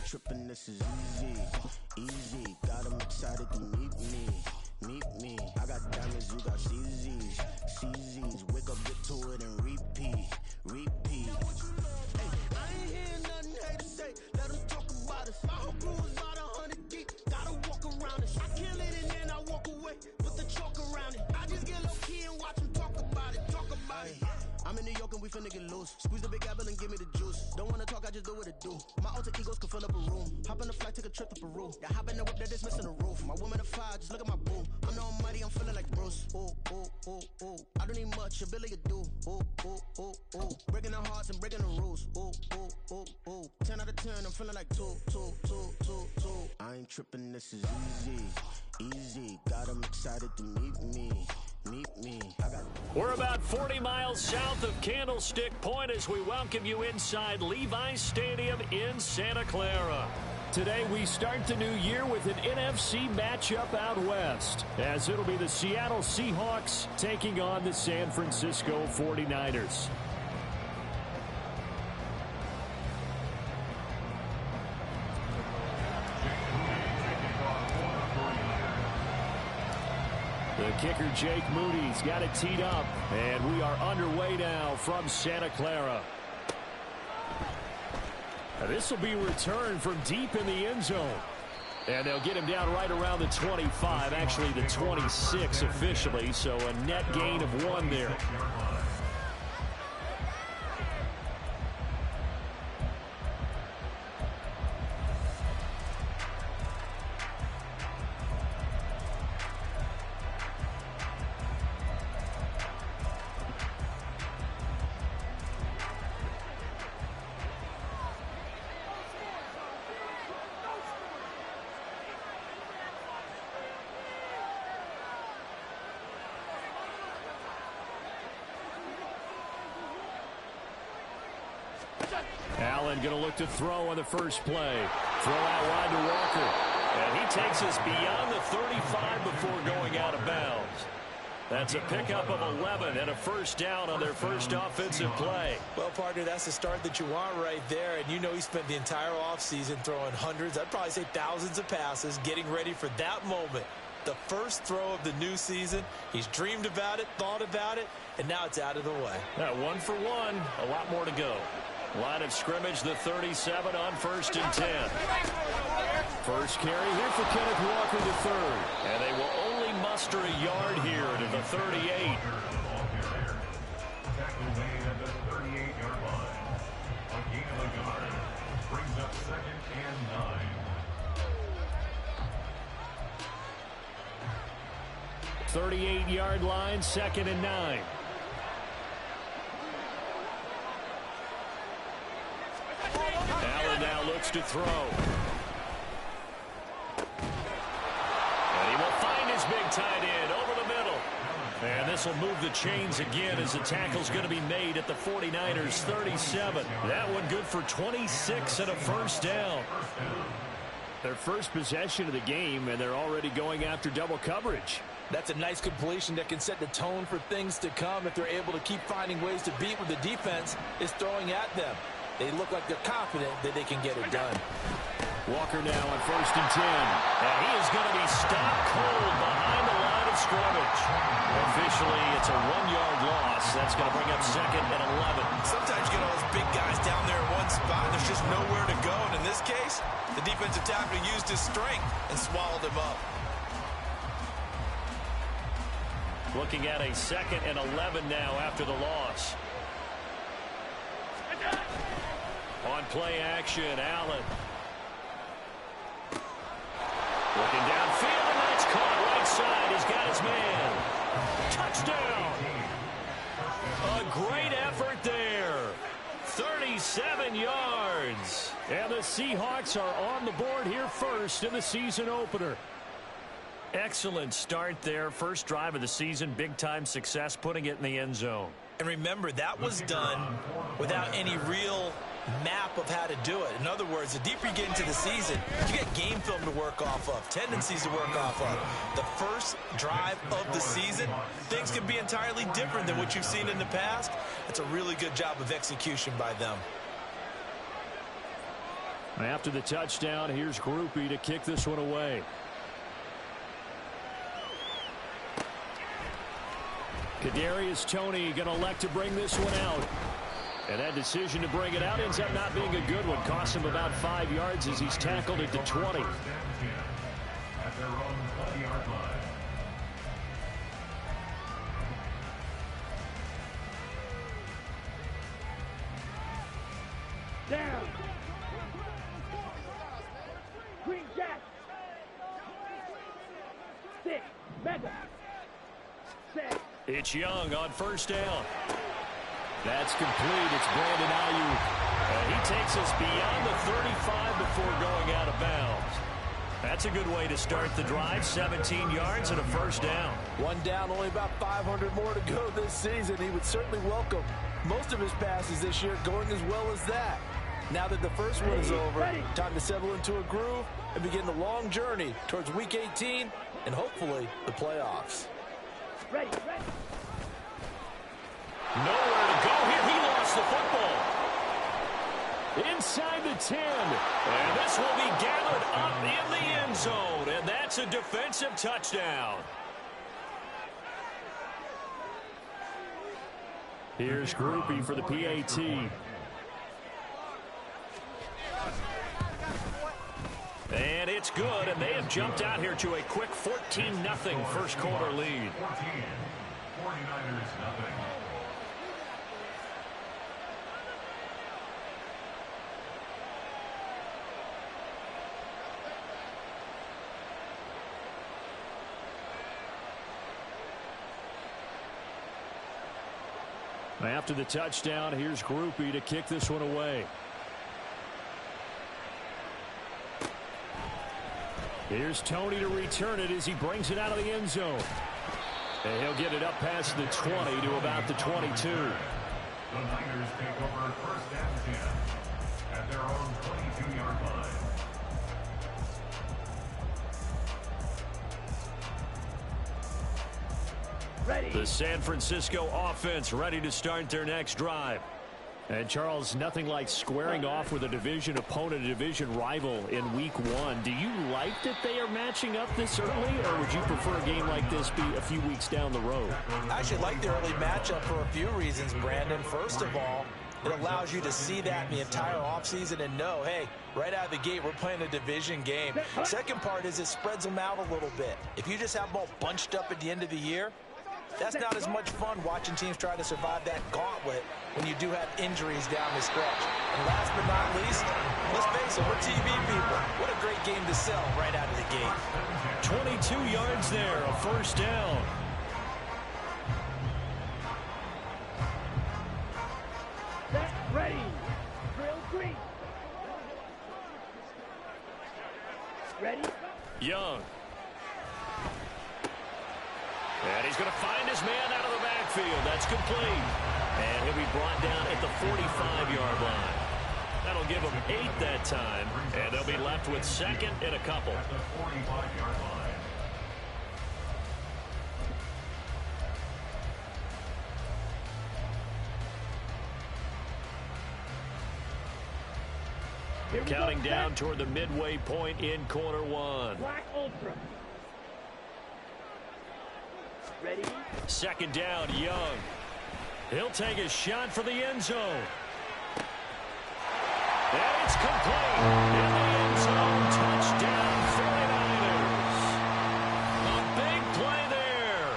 Tripping, this is easy, easy. Got 'em excited to meet me, meet me. I got diamonds, you got CZs, CZs. Wake up, get to it, and repeat, repeat. Hey, I ain't hearing nothing haters say. Let 'em talk about us. My whole crew is about 100 deep. Gotta walk around it. I kill it and then I walk away with the chalk around it. I just get low key and watch 'em talk about it, talk about it. I'm in New York and we finna get loose. Squeeze the big apple and give me the juice. Don't wanna talk, I just do what it do. My alter egos can fill up a room. Hop on the flight, take a trip to Peru. Yeah, hop in the whip that is missing the roof. My woman a fire, just look at my boo. I'm the almighty, I'm feeling like Bruce. Ooh, ooh, ooh, ooh. I don't need much, ability to do. Ooh, ooh, ooh, ooh. Breaking the hearts and breaking the rules. Ooh, ooh, ooh, ooh. 10 out of 10, I'm feeling like 2, 2, 2, 2, 2. I ain't tripping, this is easy, easy. Got 'em excited to meet me. Meet me. We're about 40 miles south of Candlestick Point as we welcome you inside Levi's Stadium in Santa Clara. Today we start the new year with an NFC matchup out west, as it'll be the Seattle Seahawks taking on the San Francisco 49ers. The kicker, Jake Moody's got it teed up, and we are underway now from Santa Clara. This will be returned from deep in the end zone. And they'll get him down right around the 25, actually the 26 officially, so a net gain of 1 there. Allen going to look to throw on the first play. Throw out wide to Walker. And he takes us beyond the 35 before going out of bounds. That's a pickup of 11 and a first down on their first offensive play. Well, partner, that's the start that you want right there. And you know he spent the entire offseason throwing hundreds, I'd probably say thousands of passes, getting ready for that moment. The first throw of the new season. He's dreamed about it, thought about it, and now it's out of the way. 1 for 1, a lot more to go. Line of scrimmage, the 37 on 1st and 10. First carry here for Kenneth Walker III. And they will only muster a yard here to the 38. Brings up 2nd and 9. 38-yard line, 2nd and 9. Allen now looks to throw. And he will find his big tight end over the middle. And this will move the chains again as the tackle's going to be made at the 49ers 37. That one good for 26 and a first down. Their first possession of the game, and they're already going after double coverage. That's a nice completion that can set the tone for things to come if they're able to keep finding ways to beat what the defense is throwing at them. They look like they're confident that they can get it done. Walker now on 1st and 10. And he is going to be stopped cold behind the line of scrimmage. Officially, it's a 1-yard loss. That's going to bring up 2nd and 11. Sometimes you get all those big guys down there in one spot, and there's just nowhere to go. And in this case, the defensive tackle used his strength and swallowed him up. Looking at a 2nd and 11 now after the loss. On play action, Allen. Looking downfield, and that's caught right side. He's got his man. Touchdown. A great effort there. 37 yards. And the Seahawks are on the board here first in the season opener. Excellent start there. First drive of the season. Big-time success, putting it in the end zone. And remember, that was done without any real map of how to do it. In other words, the deeper you get into the season, you get game film to work off of, tendencies to work off of. The first drive of the season, things can be entirely different than what you've seen in the past. It's a really good job of execution by them. After the touchdown, here's Groupie to kick this one away. Kadarius Toney going to elect to bring this one out. And that decision to bring it out ends up not being a good one. Cost him about 5 yards as he's tackled at the 20. At their own 20-yard line. Down. Green Jack. 6. Mega. 6. It's Young on first down. That's complete. It's Brandon Ayuk. And he takes us beyond the 35 before going out of bounds. That's a good way to start the drive. 17 yards and a first down. One down, only about 500 more to go this season. He would certainly welcome most of his passes this year going as well as that. Now that the first one is over, time to settle into a groove and begin the long journey towards Week 18 and hopefully the playoffs. Ready. Nowhere to go here. He lost the football. Inside the 10. And this will be gathered up in the end zone. And that's a defensive touchdown. Here's Groupie for the PAT. And it's good, and they have jumped out here to a quick 14-0 first quarter lead. 14. 49ers nothing. After the touchdown, here's Groupie to kick this one away. Here's Toney to return it as he brings it out of the end zone. And he'll get it up past the 20 to about the 22. The Niners take over first and 10 at their own 22-yard line. Ready. The San Francisco offense ready to start their next drive. And, Charles, nothing like squaring off with a division opponent, a division rival in Week 1. Do you like that they are matching up this early, or would you prefer a game like this be a few weeks down the road? I actually like the early matchup for a few reasons, Brandon. First of all, it allows you to see that in the entire offseason and know, hey, right out of the gate, we're playing a division game. Second part is it spreads them out a little bit. If you just have them all bunched up at the end of the year, that's not as much fun watching teams try to survive that gauntlet when you do have injuries down the stretch. And last but not least, let's face it, we're TV people. What a great game to sell right out of the gate. 22 yards there, a first down. Set. Ready. Drill 3. Ready. Young. And he's going to find his man out of the backfield. That's complete. And he'll be brought down at the 45-yard line. That'll give them 8 that time. And they'll be left with second and a couple. At the 45-yard line. Counting down toward the midway point in quarter 1. Black Ultra. Ready. Second down, Young. He'll take a shot for the end zone. And it's complete. In the end zone. Touchdown, 49ers. A big play there.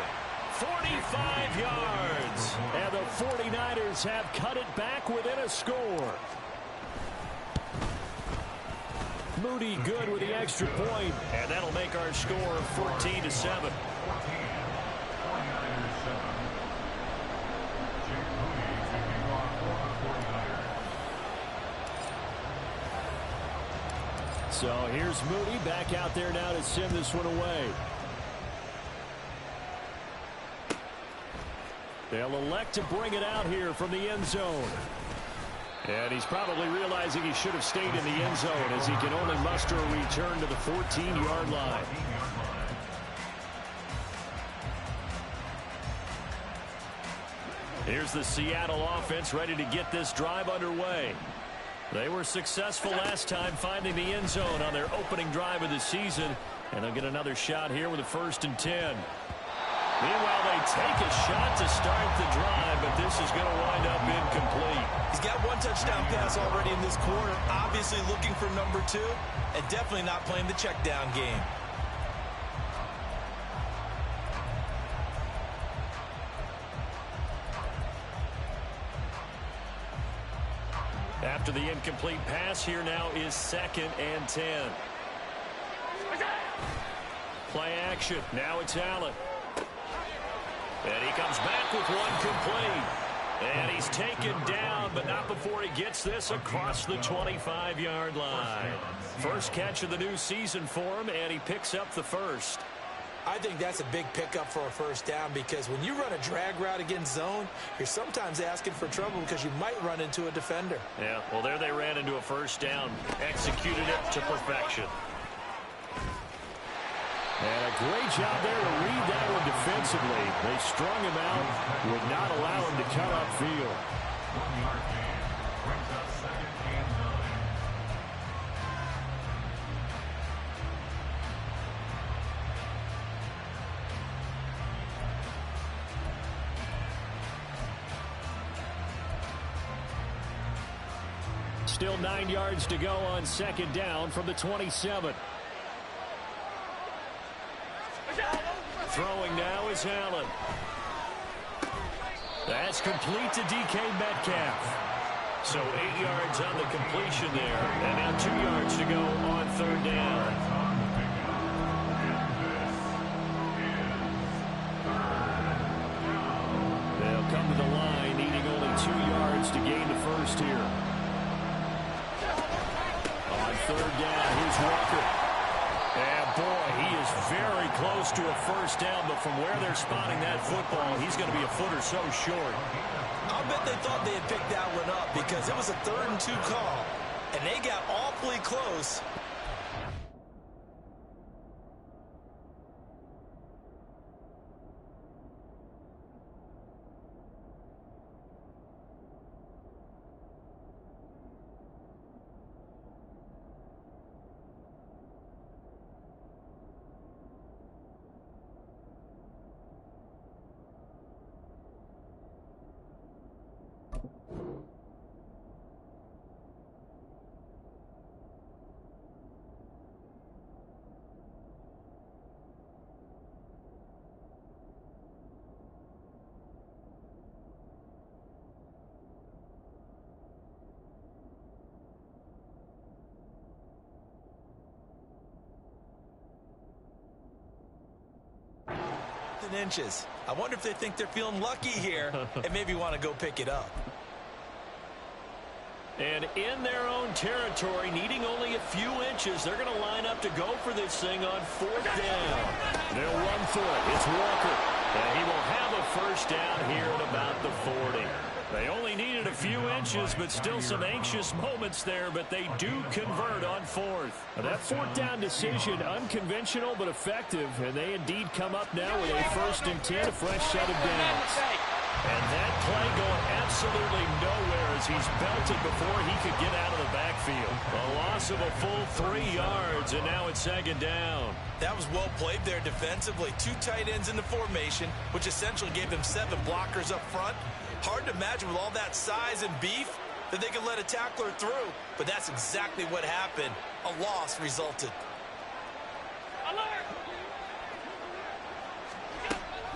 45 yards. And the 49ers have cut it back within a score. Moody good with the extra point, and that'll make our score 14-7. So here's Moody back out there now to send this one away. They'll elect to bring it out here from the end zone. And he's probably realizing he should have stayed in the end zone as he can only muster a return to the 14-yard line. Here's the Seattle offense ready to get this drive underway. They were successful last time finding the end zone on their opening drive of the season. And they'll get another shot here with a 1st and 10. Meanwhile, they take a shot to start the drive, but this is going to wind up incomplete. He's got one touchdown pass already in this quarter, obviously looking for number 2, and definitely not playing the check down game. After the incomplete pass, here now is 2nd and 10. Play action. Now it's Allen. And he comes back with one complete. And he's taken down, but not before he gets this across the 25-yard line. First catch of the new season for him, and he picks up the first. I think that's a big pickup for a 1st down because when you run a drag route against zone, you're sometimes asking for trouble because you might run into a defender. Yeah, well, there they ran into a 1st down. Executed it to perfection. And a great job there to read that one defensively. They strung him out, would not allow him to come upfield. 1-yard gain. Brings up 2nd and 9. Still 9 yards to go on 2nd down from the 27. Throwing now is Allen. That's complete to DK Metcalf. So 8 yards on the completion there. And now 2 yards to go on 3rd down. They'll come to the line, needing only 2 yards to gain the first here. On 3rd down, here's Walker. And boy, he is very close to a 1st down, but from where they're spotting that football, he's going to be a foot or so short. I'll bet they thought they had picked that one up because it was a 3rd and 2 call, and they got awfully close. Inches. I wonder if they think they're feeling lucky here and maybe want to go pick it up. And in their own territory, needing only a few inches, they're going to line up to go for this thing on 4th down. They'll run for it. It's Walker. And he will have a 1st down here at about the 40. They only needed a few inches, but still some anxious moments there, but they do convert on 4th. That 4th down decision, unconventional but effective, and they indeed come up now with a 1st and 10, a fresh set of downs. And that play going absolutely nowhere as he's belted before he could get out of the backfield. A loss of a full 3 yards, and now it's 2nd down. That was well played there defensively. 2 tight ends in the formation, which essentially gave them 7 blockers up front. Hard to imagine with all that size and beef that they could let a tackler through, but that's exactly what happened. A loss resulted.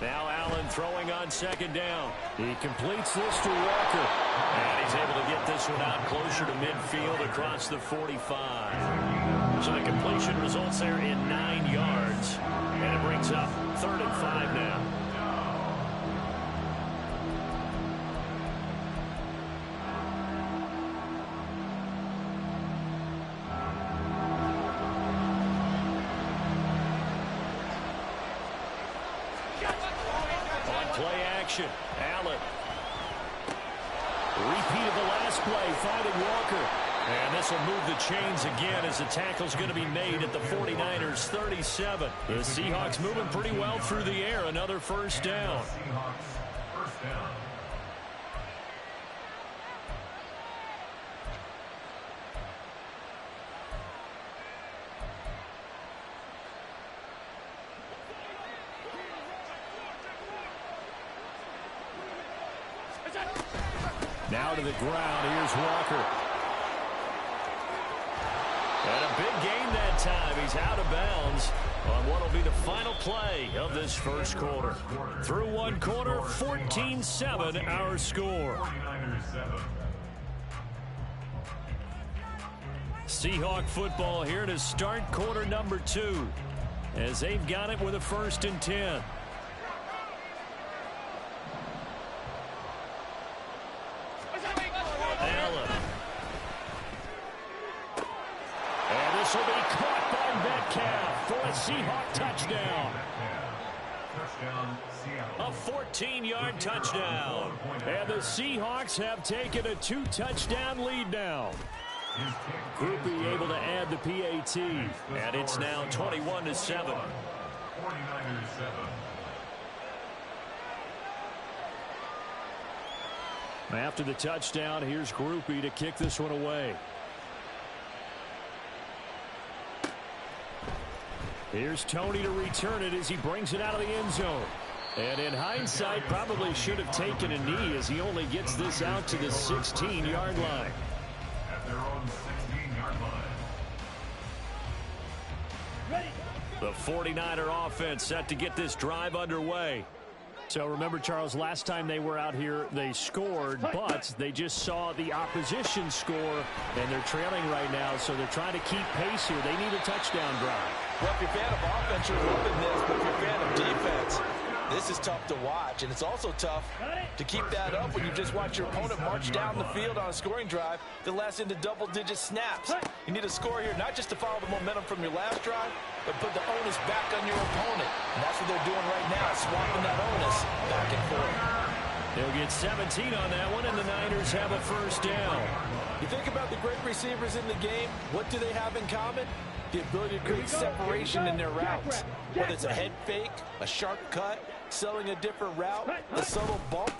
Now Allen throwing on second down. He completes this to Walker. And he's able to get this one out closer to midfield across the 45. So the completion results there in 9 yards. And it brings up 3rd and 5 now. Play action. Allen. Repeat of the last play, finding Walker. And this will move the chains again as the tackle's going to be made at the 49ers 37. The Seahawks moving pretty well through the air. Another first down. First down. Now to the ground. Here's Walker. And a big gain that time. He's out of bounds on what will be the final play of this first quarter. Through one quarter, 14-7 our score. 49ers 7. Seahawk football here to start quarter number 2 as they've got it with a 1st and 10. Allen. And this will be caught by Metcalf for a Seahawk touchdown. Touchdown, Seattle. A 14-yard touchdown. And the Seahawks have taken a 2-touchdown lead now. Groupie able to add the PAT. And it's now 21-7. 49ers 7. After the touchdown, here's Groupie to kick this one away. Here's Tony to return it as he brings it out of the end zone. And in hindsight, probably should have taken a knee as he only gets this out to the 16-yard line. At their own 16-yard line. The 49er offense set to get this drive underway. So remember, Charles, last time they were out here, they scored, but they just saw the opposition score, and they're trailing right now, so they're trying to keep pace here. They need a touchdown drive. Well, if you're a fan of offense, you're loving this, but if you're a fan of defense, this is tough to watch, and it's also tough to keep that up when you just watch your opponent march down the field on a scoring drive that lasts into double-digit snaps. You need a score here, not just to follow the momentum from your last drive, but put the onus back on your opponent. And that's what they're doing right now, swapping that onus back and forth. They'll get 17 on that one, and the Niners have a first down. You think about the great receivers in the game, what do they have in common? The ability to create separation in their routes. Whether it's a head fake, a sharp cut, selling a different route, a subtle bump,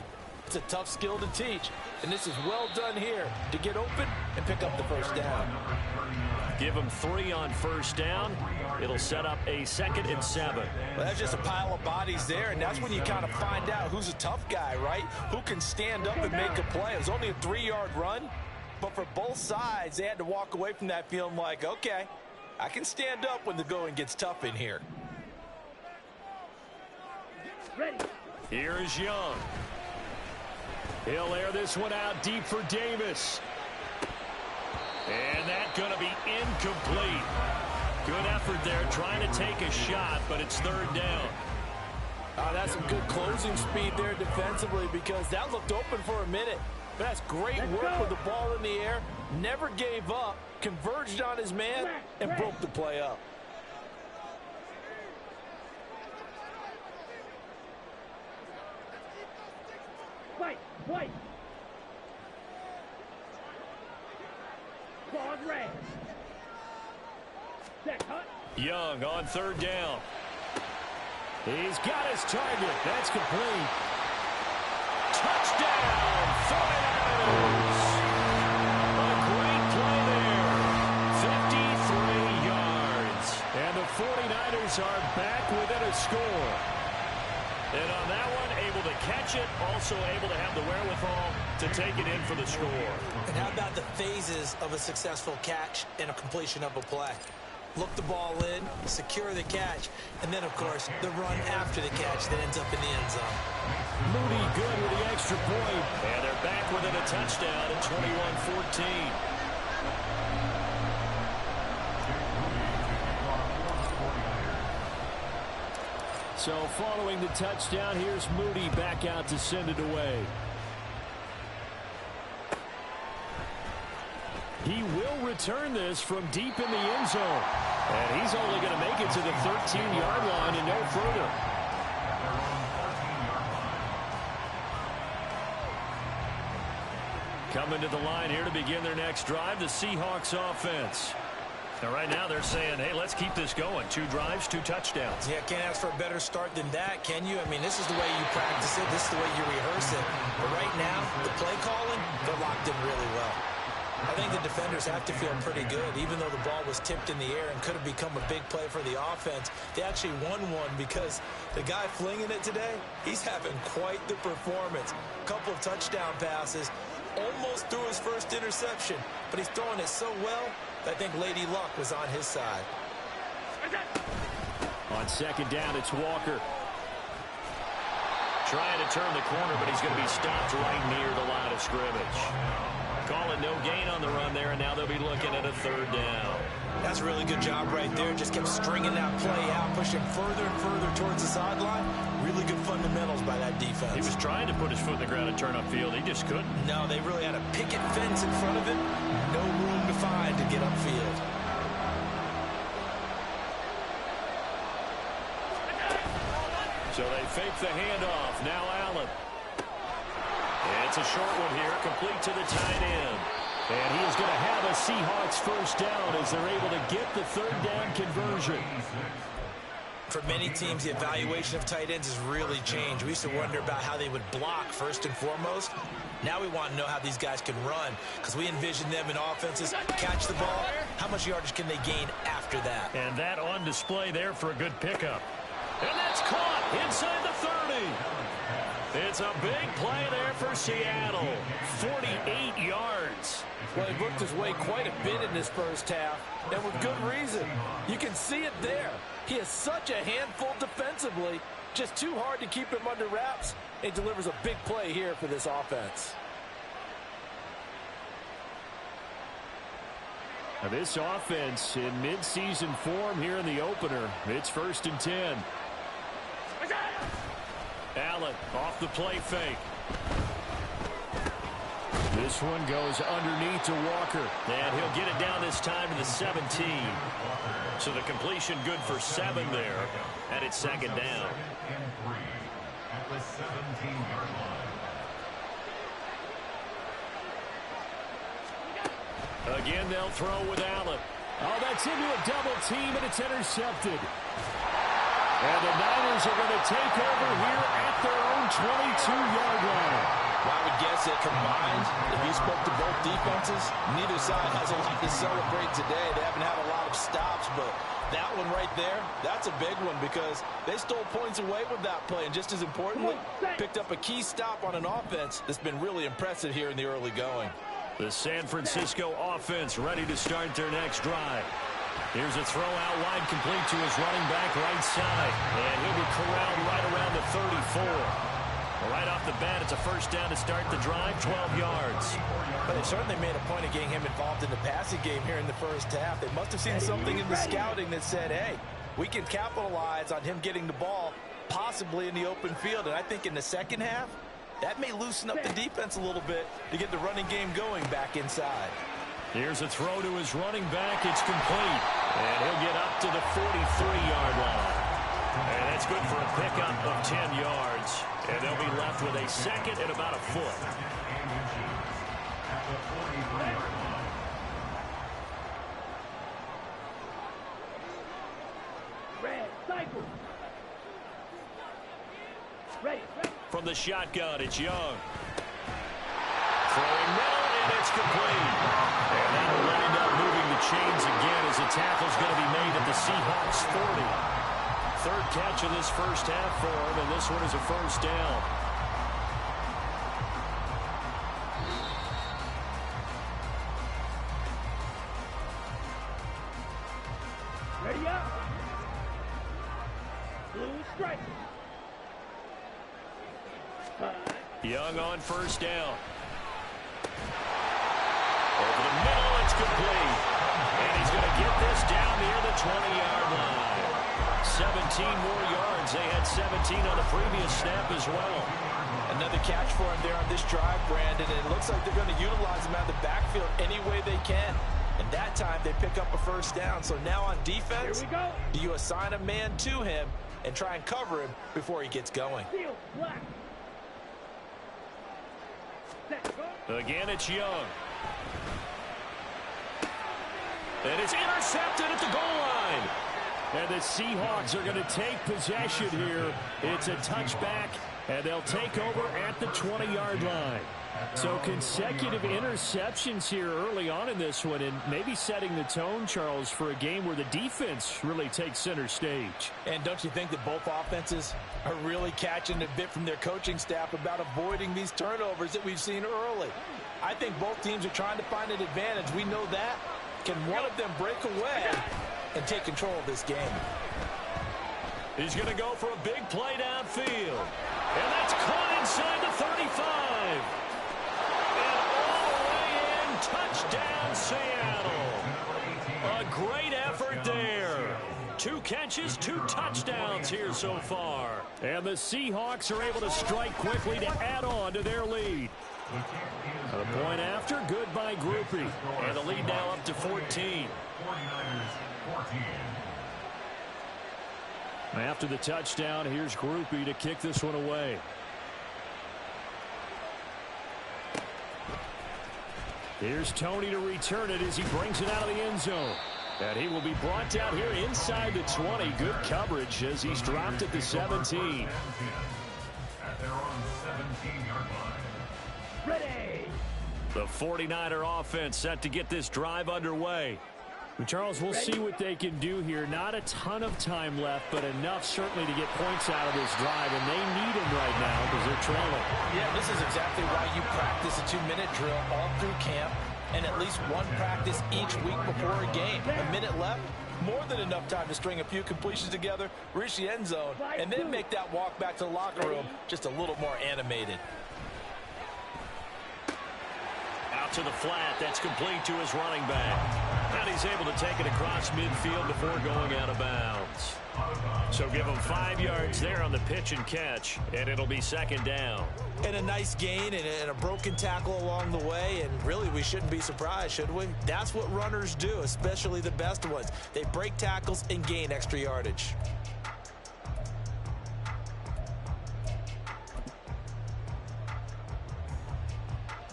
it's a tough skill to teach. And this is well done here to get open and pick up the first down. Give them 3 on first down. It'll set up a 2nd and 7. Well, that's just a pile of bodies there, and that's when you kind of find out who's a tough guy, right? Who can stand up and make a play. It was only a 3-yard run, but for both sides, they had to walk away from that feeling like, okay, I can stand up when the going gets tough in here. Here is Young. He'll air this one out deep for Davis. And that's going to be incomplete. Good effort there trying to take a shot, but it's 3rd down. That's some good closing speed there defensively because that looked open for a minute. But that's great work with the ball in the air. Never gave up, converged on his man, and broke the play up. White. Claude Ray. Young on 3rd down. He's got his target. That's complete. Touchdown, 49ers. A great play there. 53 yards. And the 49ers are back within a score. And on that one, able to catch it, also able to have the wherewithal to take it in for the score. And how about the phases of a successful catch and a completion of a play? look the ball in, secure the catch, and then, of course, the run after the catch that ends up in the end zone. Moody good with the extra point. And they're back within a touchdown at 21-14. So following the touchdown, here's Moody back out to send it away. He will return this from deep in the end zone. And he's only going to make it to the 13-yard line and no further. Coming to the line here to begin their next drive, the Seahawks offense. Now, right now they're saying, hey, let's keep this going. 2 drives, 2 touchdowns. Yeah, can't ask for a better start than that, can you? I mean, this is the way you practice it. This is the way you rehearse it. But right now, the play calling, they're locked in really well. I think the defenders have to feel pretty good. Even though the ball was tipped in the air and could have become a big play for the offense, they actually won one because the guy flinging it today, he's having quite the performance. Couple of touchdown passes, almost threw his first interception, but he's throwing it so well that I think Lady Luck was on his side. On second down, it's Walker. Trying to turn the corner, but he's going to be stopped right near the line of scrimmage. Call it no gain on the run there, and now they'll be looking at a 3rd down. That's a really good job right there. Just kept stringing that play out, pushing further and further towards the sideline. Really good fundamentals by that defense. He was trying to put his foot in the ground and turn upfield. He just couldn't. No, they really had a picket fence in front of him. No room to find to get upfield. So they fake the handoff. Now Allen. It's a short one here, complete to the tight end. And he is going to have a Seahawks first down as they're able to get the 3rd down conversion. For many teams, the evaluation of tight ends has really changed. We used to wonder about how they would block first and foremost. Now we want to know how these guys can run because we envision them in offenses catch the ball. How much yardage can they gain after that? And that on display there for a good pickup. And that's caught inside the 30. It's a big play there for Seattle. 48 yards. Well, he worked his way quite a bit in this first half, and with good reason. You can see it there. He is such a handful defensively. Just too hard to keep him under wraps. He delivers a big play here for this offense. Now this offense in midseason form here in the opener. It's 1st and 10. Allen off the play fake. This one goes underneath to Walker. And he'll get it down this time to the 17. So the completion good for 7 there. And it's 2nd down. At the 17-yard line. Again, they'll throw with Allen. Oh, that's into a double team, and it's intercepted. And the Niners are going to take over here at their own 22-yard line. Well, I would guess that combined, if you spoke to both defenses, neither side has a lot to celebrate today. They haven't had a lot of stops, but that one right there, that's a big one because they stole points away with that play. And just as importantly, picked up a key stop on an offense that's been really impressive here in the early going. The San Francisco offense ready to start their next drive. Here's a throw out wide, complete to his running back right side. And he'll be corralled right around the 34. Right off the bat, it's a first down to start the drive, 12 yards. But they certainly made a point of getting him involved in the passing game here in the first half. They must have seen something in the scouting that said, hey, we can capitalize on him getting the ball possibly in the open field. And I think in the second half, that may loosen up the defense a little bit to get the running game going back inside. Here's a throw to his running back. It's complete. And he'll get up to the 43-yard line. And that's good for a pickup of 10 yards. And they'll be left with a 2nd and about a foot. Red, cycle. Ready. From the shotgun, it's Young. Throwing middle, and it's complete. And that'll wind up moving the chains again as the tackle's going to be made at the Seahawks 40. 3rd catch of this first half for him, and this one is a first down. out. Blue strike. Young on first down. Over the middle, it's complete. And he's going to get this down near the 20-yard line. 17 more yards. They had 17 on the previous snap as well. Another catch for him there on this drive, Brandon. And it looks like they're going to utilize him out of the backfield any way they can. And that time they pick up a first down. So now on defense, Here we go. do you assign a man to him and try and cover him before he gets going? Field black. Set, go. Again, it's Young. And it's intercepted at the goal line. And the Seahawks are going to take possession here. It's a touchback, and they'll take over at the 20-yard line. So consecutive interceptions here early on in this one, and maybe setting the tone, Charles, for a game where the defense really takes center stage. And don't you think that both offenses are really catching a bit from their coaching staff about avoiding these turnovers that we've seen early? I think both teams are trying to find an advantage. We know that. Can one of them break away and take control of this game? He's going to go for a big play downfield. And that's caught inside the 35. And all the way in, touchdown Seattle. A great effort there. 2 catches, 2 touchdowns here so far. And the Seahawks are able to strike quickly to add on to their lead. A point after, good by Groupie. And the lead now up to 14. After the touchdown, here's Groupie to kick this one away. Here's Tony to return it as he brings it out of the end zone. And he will be brought down here inside the 20. Good coverage as he's dropped at the 17. At their own 17-yard line. Ready. The 49er offense set to get this drive underway. And Charles, we'll see what they can do here. Not a ton of time left, but enough certainly to get points out of this drive, and they need them right now because they're trailing. Yeah, this is exactly why you practice a 2-minute drill all through camp and at least one practice each week before a game. A minute left, more than enough time to string a few completions together, reach the end zone, and then make that walk back to the locker room just a little more animated. Out to the flat. That's complete to his running back. And he's able to take it across midfield before going out of bounds. So give him 5 yards there on the pitch and catch, and it'll be second down. And a nice gain and a broken tackle along the way, and really we shouldn't be surprised, should we? That's what runners do, especially the best ones. They break tackles and gain extra yardage.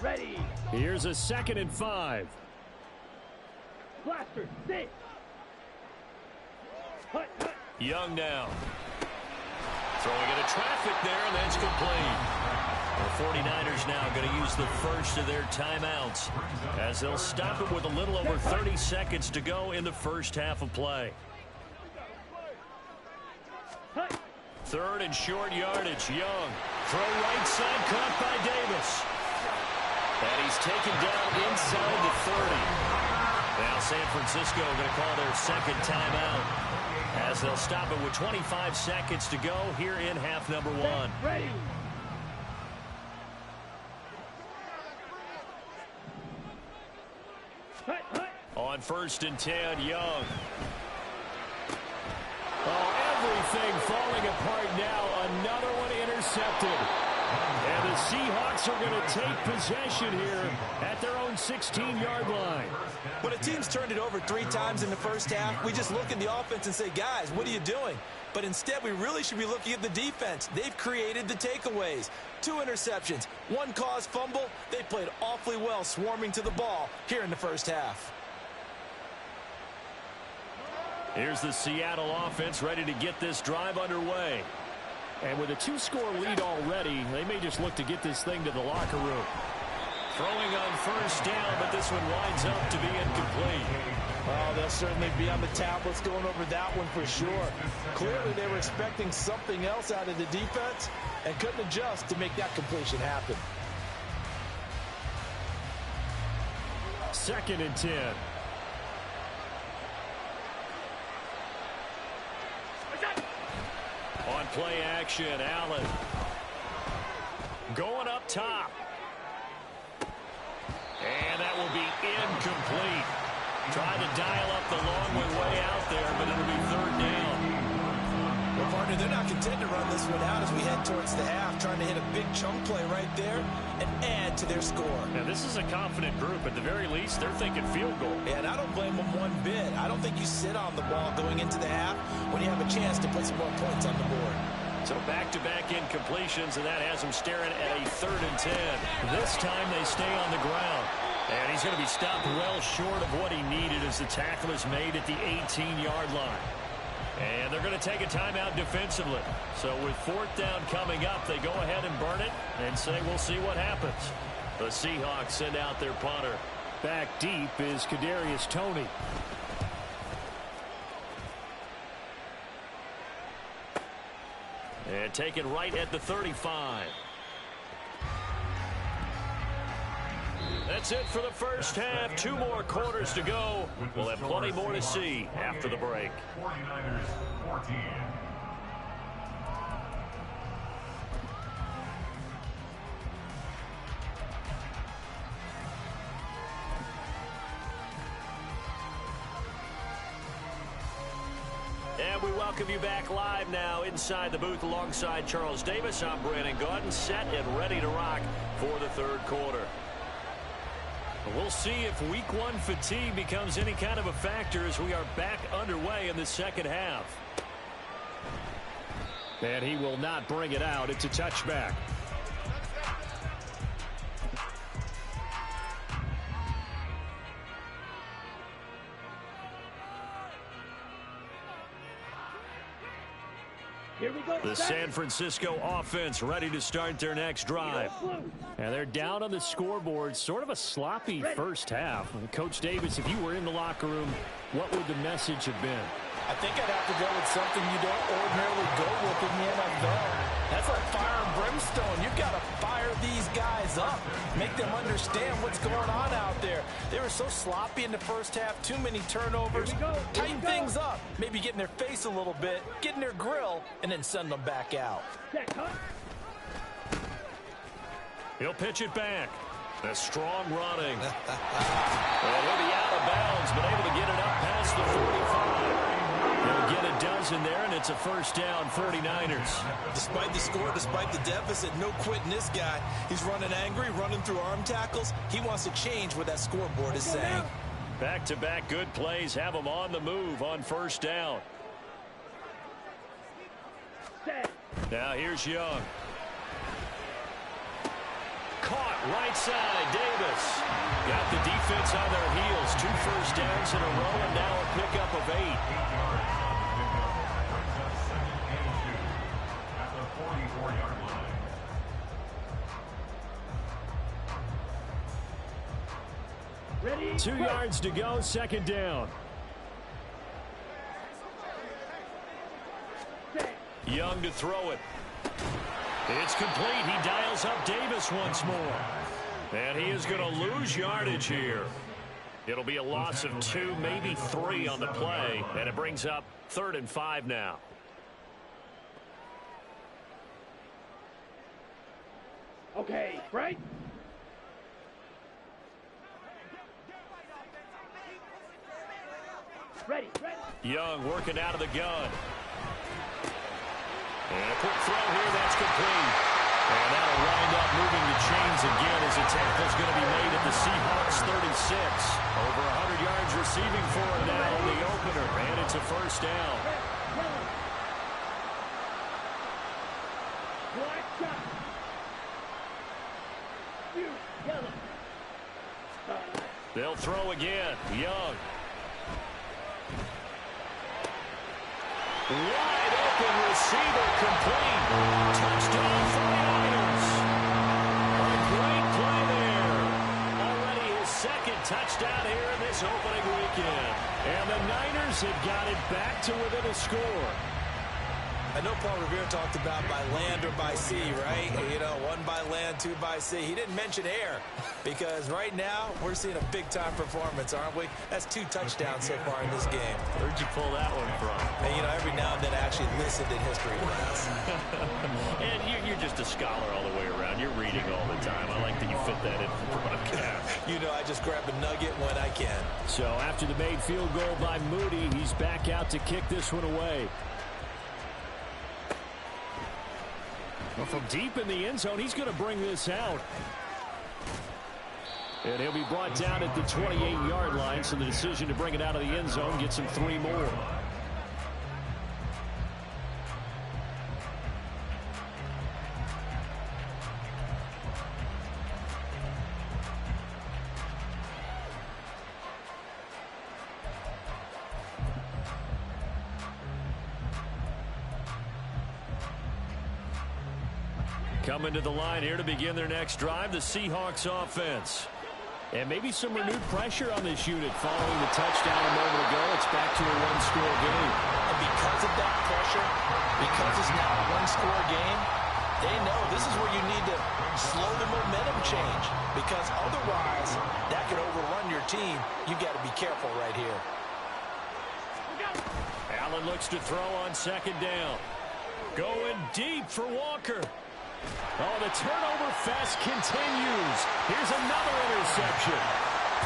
Ready. Here's a 2nd and 5. Blaster. Sit. Hut, hut. Young now. Throwing into traffic there, and that's complete. The 49ers now going to use the first of their timeouts as they'll stop it with a little over 30 seconds to go in the first half of play. Hut. 3rd and short yardage. Young. Throw right side, caught by Davis. And he's taken down inside the 30. Now San Francisco going to call their second timeout as they'll stop it with 25 seconds to go here in half number 1. Ready. Hut, hut. On 1st and 10, Young. Oh, everything falling apart now. Another one intercepted. And the Seahawks are going to take possession here at their own 16-yard line. When a team's turned it over 3 times in the first half, we just look at the offense and say, guys, what are you doing? But instead, we really should be looking at the defense. They've created the takeaways. 2 interceptions, 1 caused fumble. They played awfully well swarming to the ball here in the first half. Here's the Seattle offense ready to get this drive underway. And with a 2-score lead already, they may just look to get this thing to the locker room. Throwing on 1st down, but this one winds up to be incomplete. Oh, they'll certainly be on the tablets going over that one for sure. Clearly, they were expecting something else out of the defense and couldn't adjust to make that completion happen. 2nd and 10. play action. Allen going up top. And that will be incomplete. Trying to dial up the long way out there, but it'll be third down. Well, partner, they're not content to run this one out as we head towards the half, trying to hit a big chunk play right there and add to their score. Now, this is a confident group. At the very least, they're thinking field goal. Yeah, and I don't blame them one bit. I don't think you sit on the ball going into the half when you have a chance to put some more points on the board. So back-to-back incompletions, and that has them staring at a 3rd and 10. This time they stay on the ground. And he's going to be stopped well short of what he needed as the tackle is made at the 18-yard line. And they're going to take a timeout defensively. So with 4th down coming up, they go ahead and burn it and say we'll see what happens. The Seahawks send out their punter. Back deep is Kadarius Toney. And taken right at the 35. That's it for the first half. 2 more quarters to go. We'll have plenty more to see after the break. 49ers 14. And we welcome you back live now inside the booth alongside Charles Davis. I'm Brandon Gaudin, set and ready to rock for the 3rd quarter. We'll see if week 1 fatigue becomes any kind of a factor as we are back underway in the 2nd half. And he will not bring it out. It's a touchback. Here we go. The San Francisco offense ready to start their next drive. And they're down on the scoreboard. Sort of a sloppy first half. And Coach Davis, if you were in the locker room, what would the message have been? I think I'd have to go with something you don't ordinarily go with in the NFL. That's like fire and brimstone. You've got to fire these guys up. Make them understand what's going on out there. They were so sloppy in the first half. Too many turnovers. Tighten things up. Maybe get in their face a little bit. Get in their grill. And then send them back out. He'll pitch it back. A strong running. And he'll be out of bounds, but able to get it up past the 45. They'll get a dozen there, and it's a first down, 49ers. Despite the score, despite the deficit, no quitting this guy. He's running angry, running through arm tackles. He wants to change what that scoreboard is saying. Back-to-back good plays have him on the move on first down. Now here's Young. Caught right side, Davis. Got the defense on their heels. 2 first downs in a row, and now a pickup of 8. At the 44-yard line. Ready? 2 yards to go, 2nd down. Young to throw it. It's complete. He dials up Davis once more. And he is going to lose yardage here. It'll be a loss of 2, maybe 3 on the play. And it brings up 3rd and 5 now. Okay, right? Ready. Young working out of the gun. And a quick throw here, that's complete. And that'll wind up moving the chains again as the tackle's going to be made at the Seahawks 36. Over 100 yards receiving for him now in the opener. And it's a first down. Black shot. Yellow. They'll throw again. Young. Wide open receiver complete. Touchdown 49ers. A great play there. Already his 2nd touchdown here in this opening weekend. And the Niners have got it back to within a score. I know Paul Revere talked about by land or by sea, right? You know, 1 by land, 2 by sea. He didn't mention air because right now we're seeing a big-time performance, aren't we? That's 2 touchdowns so far in this game. Where'd you pull that one from? And, you know, every now and then I actually listened in history class. And you're just a scholar all the way around. You're reading all the time. I like that you fit that in for broadcast. You know, I just grab a nugget when I can. So after the made field goal by Moody, he's back out to kick this one away. Well, from deep in the end zone, he's going to bring this out. And he'll be brought down at the 28-yard line, so the decision to bring it out of the end zone gets him 3 more. Coming to the line here to begin their next drive, the Seahawks offense. And maybe some renewed pressure on this unit following the touchdown a moment ago. It's back to a 1-score game. And because of that pressure, because it's now a 1-score game, they know this is where you need to slow the momentum change. Because otherwise, that could overrun your team. You've got to be careful right here. Allen looks to throw on 2nd down. Going deep for Walker. Oh, the turnover fest continues. Here's another interception.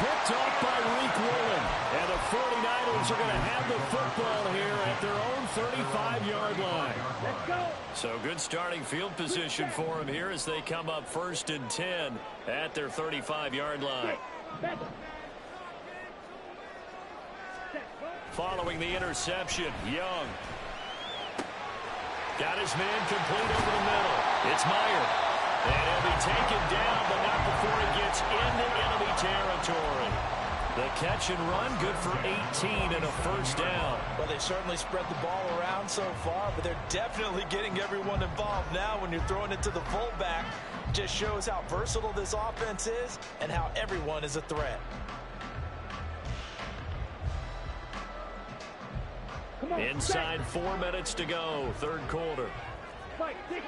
Picked off by Reek Woolen. And the 49ers are going to have the football here at their own 35-yard line. Let's go. So good starting field position for them here as they come up 1st and 10 at their 35-yard line. Following the interception, Young. Got his man complete over the middle. It's Meyer. And he'll be taken down, but not before he gets into enemy territory. The catch and run, good for 18 and a 1st down. Well, they certainly spread the ball around so far, but they're definitely getting everyone involved now when you're throwing it to the fullback. Just shows how versatile this offense is and how everyone is a threat. Inside 4 minutes to go, 3rd quarter. Fight, Dick.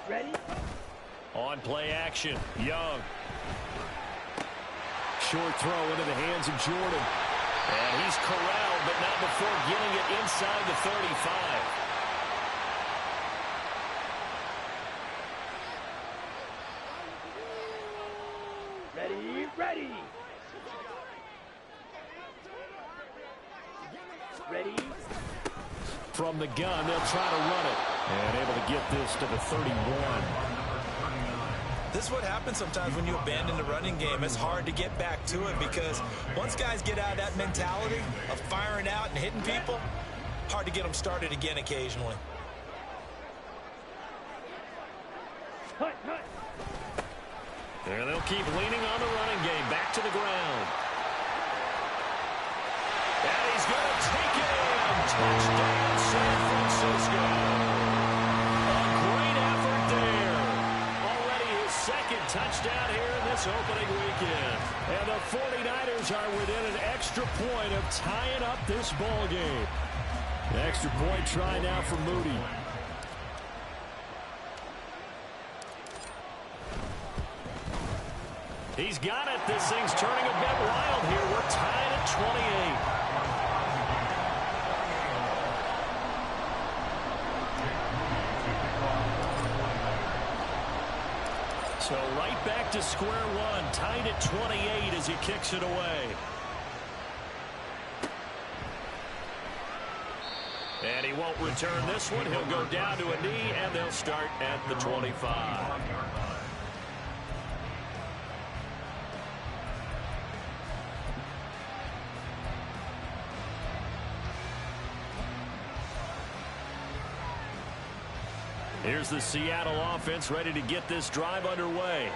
Ready? On play action, Young. Short throw into the hands of Jordan. And he's corralled, but not before getting it inside the 35. Ready. Ready. From the gun, they'll try to run it. And able to get this to the 31. This is what happens sometimes when you abandon the running game. It's hard to get back to it because once guys get out of that mentality of firing out and hitting people, hard to get them started again occasionally. Hut. And they'll keep leaning on the running game. Back to the ground. And he's going to take it in. Touchdown, San Francisco. A great effort there. Already his 2nd touchdown here in this opening weekend. And the 49ers are within an extra point of tying up this ball game. An extra point try now for Moody. He's got it. This thing's turning a bit wild here. We're tied at 28. So right back to square one. Tied at 28 as he kicks it away. And he won't return this one. He'll go down to a knee, and they'll start at the 25. Here's the Seattle offense ready to get this drive underway.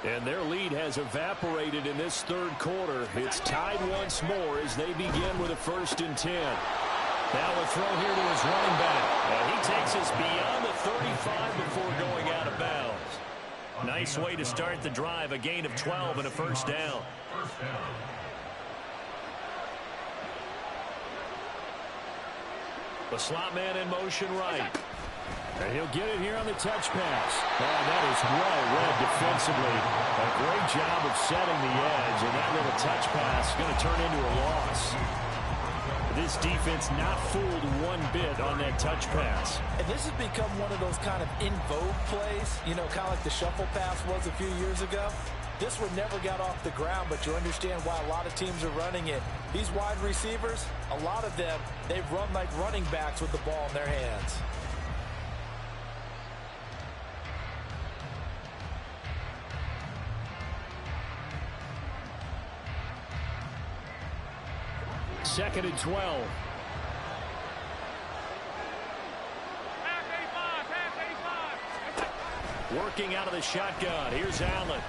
And their lead has evaporated in this 3rd quarter. It's tied once more as they begin with a 1st and 10. Now a throw here to his running back. And he takes us beyond the 35 before going out of bounds. Nice way to start the drive. A gain of 12 and a 1st down. The slot man in motion right. And he'll get it here on the touch pass. Oh, that is well read defensively. A great job of setting the edge, and that little touch pass is going to turn into a loss. This defense not fooled one bit on that touch pass. And this has become one of those kind of in vogue plays, you know, kind of like the shuffle pass was a few years ago. This one never got off the ground, but you understand why a lot of teams are running it. These wide receivers, a lot of them, they run like running backs with the ball in their hands. Second and 12. Working out of the shotgun. Here's Allen.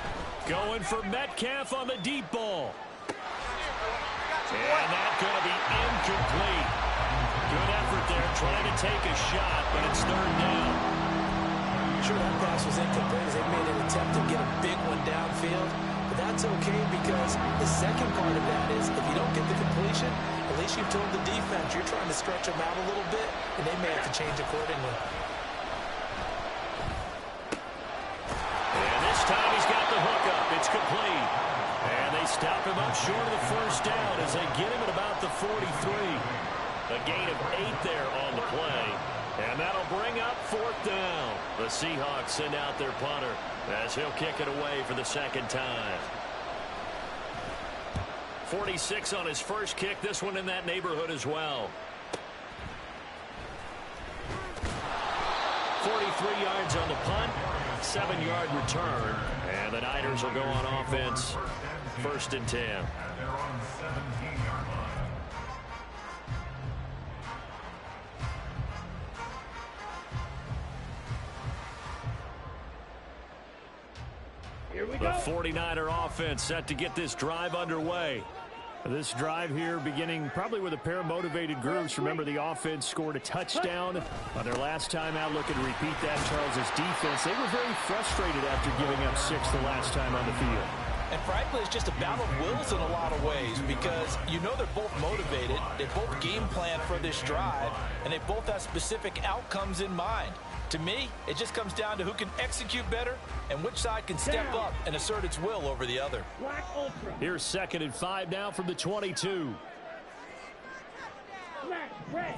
Going for Metcalf on the deep ball. And that's going to be incomplete. Good effort there, trying to take a shot, but it's third down. Sure, that pass was incomplete as they made an attempt to get a big one downfield. But that's okay because the second part of that is if you don't get the completion, at least you've told the defense you're trying to stretch them out a little bit, and they may have to change accordingly. And this time he's got the hook up. It's complete. And they stop him up short of the first down as they get him at about the 43. A gain of 8 there on the play. And that'll bring up fourth down. The Seahawks send out their punter as he'll kick it away for the second time. 46 on his first kick. This one in that neighborhood as well. 43 yards on the punt. 7-yard return. And the Niners will go on offense. First and 10. At their own 17-yard line. Here we The go. 49er offense set to get this drive underway. This drive here beginning probably with a pair of motivated groups. Remember, the offense scored a touchdown on their last time out. Looking to repeat that. Charles' defense, they were very frustrated after giving up 6 the last time on the field. And frankly, it's just a battle of wills in a lot of ways because you know they're both motivated, they both game plan for this drive, and they both have specific outcomes in mind. To me, it just comes down to who can execute better and which side can step up and assert its will over the other. Black Ultra. Here's 2nd and 5 now from the 22. Smash red.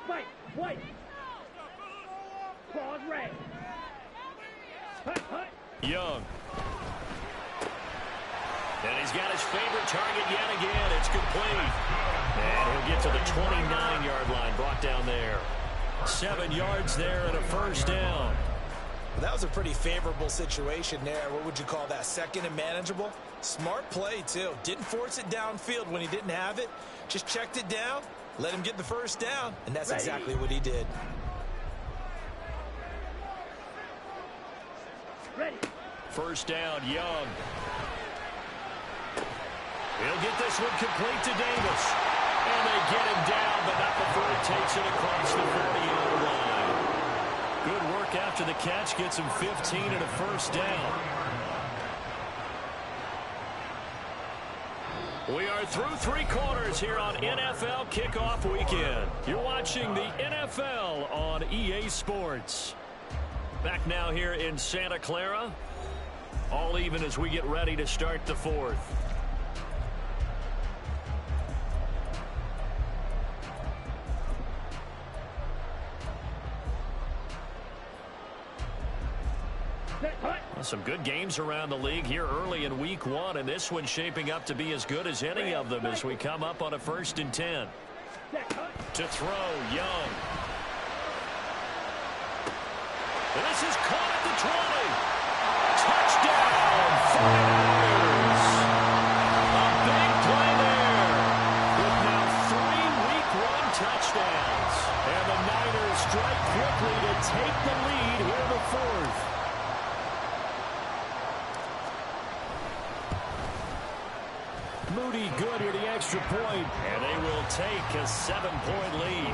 Fight white. Pause red. Hut, hut. Young. And he's got his favorite target yet again. It's complete. And he'll get to the 29-yard line, brought down there. 7 yards there and a first down. Well, that was a pretty favorable situation there. What would you call that? Second and manageable? Smart play, too. Didn't force it downfield when he didn't have it. Just checked it down, let him get the first down, and that's exactly what he did. Ready. First down, Young. He'll get this one complete to Davis. And they get him down, but not before he takes it across the 40-yard line. Good work after the catch. Gets him 15 and a first down. We are through 3 quarters here on NFL Kickoff Weekend. You're watching the NFL on EA Sports. Back now here in Santa Clara. All even as we get ready to start the 4th. Well, some good games around the league here early in week 1, and this one's shaping up to be as good as any of them as we come up on a 1st and 10. To throw, Young. And this is caught at the 20. Touchdown, 49ers. A big play there with now 3 week 1 touchdowns. And the Niners strike quickly to take the lead here in the 4th. Moody good here, the extra point, and they will take a 7-point lead.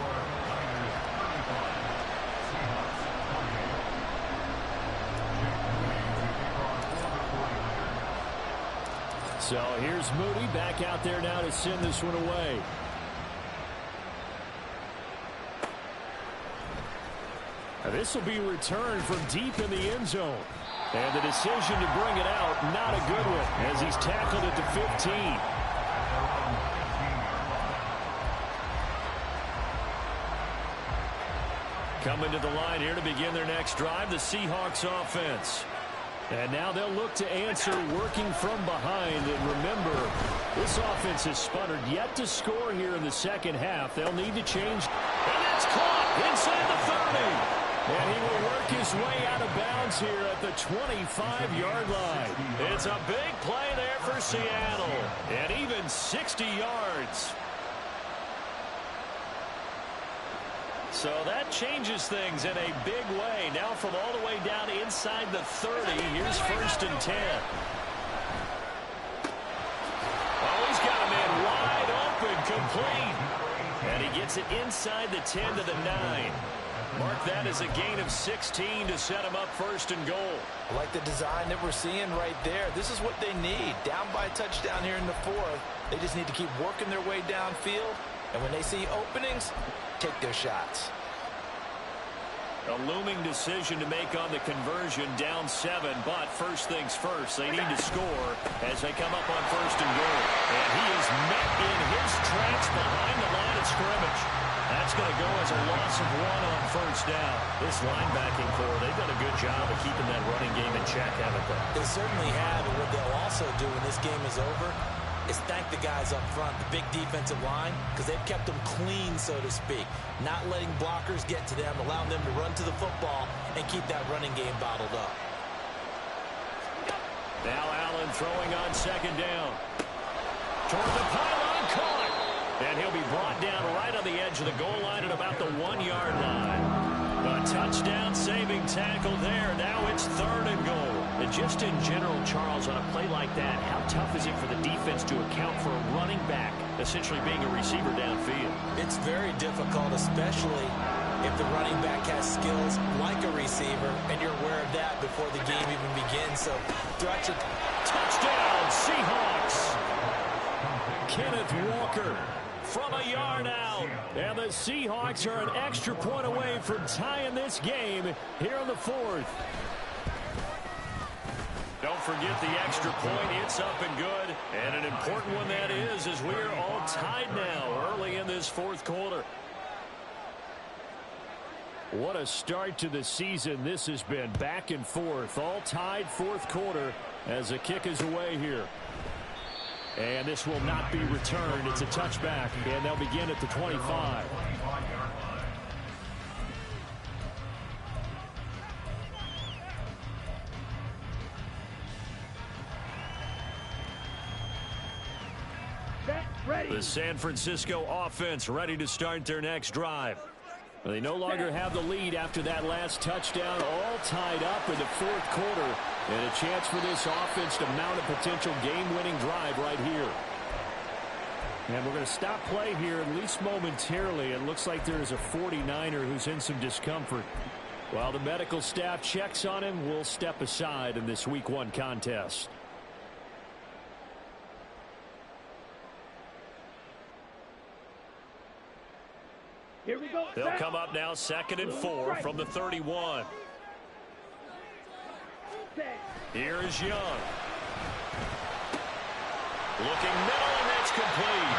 So here's Moody back out there now to send this one away. This will be returned from deep in the end zone. And the decision to bring it out, not a good one, as he's tackled at the 15. Coming to the line here to begin their next drive, the Seahawks offense. And now they'll look to answer working from behind. And remember, this offense has sputtered yet to score here in the second half. They'll need to change. And it's caught inside the 30. And he will work his way out of bounds here at the 25-yard line. It's a big play there for Seattle. And even 60 yards. So that changes things in a big way. Now from all the way down inside the 30, here's 1st and 10. Oh, he's got a man wide open, complete. And he gets it inside the 10 to the 9. Mark that as a gain of 16 to set him up 1st and goal. I like the design that we're seeing right there. This is what they need. Down by a touchdown here in the 4th. They just need to keep working their way downfield. And when they see openings, take their shots. A looming decision to make on the conversion, down 7, but first things first, they need to score as they come up on 1st and goal. And he is met in his tracks behind the line of scrimmage. That's going to go as a loss of 1 on 1st down. This linebacking core, they've done a good job of keeping that running game in check, haven't they? They certainly have, and what they'll also do when this game is over is thank the guys up front, the big defensive line, because they've kept them clean, so to speak. Not letting blockers get to them, allowing them to run to the football and keep that running game bottled up. Now Allen throwing on 2nd down. Toward the pylon, caught. And he'll be brought down right on the edge of the goal line at about the 1-yard line. A touchdown saving tackle there. Now it's 3rd and goal. And just in general, Charles, on a play like that, how tough is it for the defense to account for a running back essentially being a receiver downfield? It's very difficult, especially if the running back has skills like a receiver, and you're aware of that before the game even begins. So throughout your touchdown, Seahawks. Kenneth Walker from a yard out. And the Seahawks are an extra point away from tying this game here in the 4th. Don't forget the extra point. It's up and good. And an important one that is, as we are all tied now early in this 4th quarter. What a start to the season this has been. Back and forth. All tied 4th quarter as the kick is away here. And this will not be returned. It's a touchback, and they'll begin at the 25. The San Francisco offense ready to start their next drive. They no longer have the lead after that last touchdown, all tied up in the 4th quarter. And a chance for this offense to mount a potential game-winning drive right here. And we're going to stop play here, at least momentarily. It looks like there is a 49er who's in some discomfort. While the medical staff checks on him, we'll step aside in this Week 1 contest. Here we go. They'll come up now 2nd and 4 from the 31. Here is Young. Looking middle, and that's complete.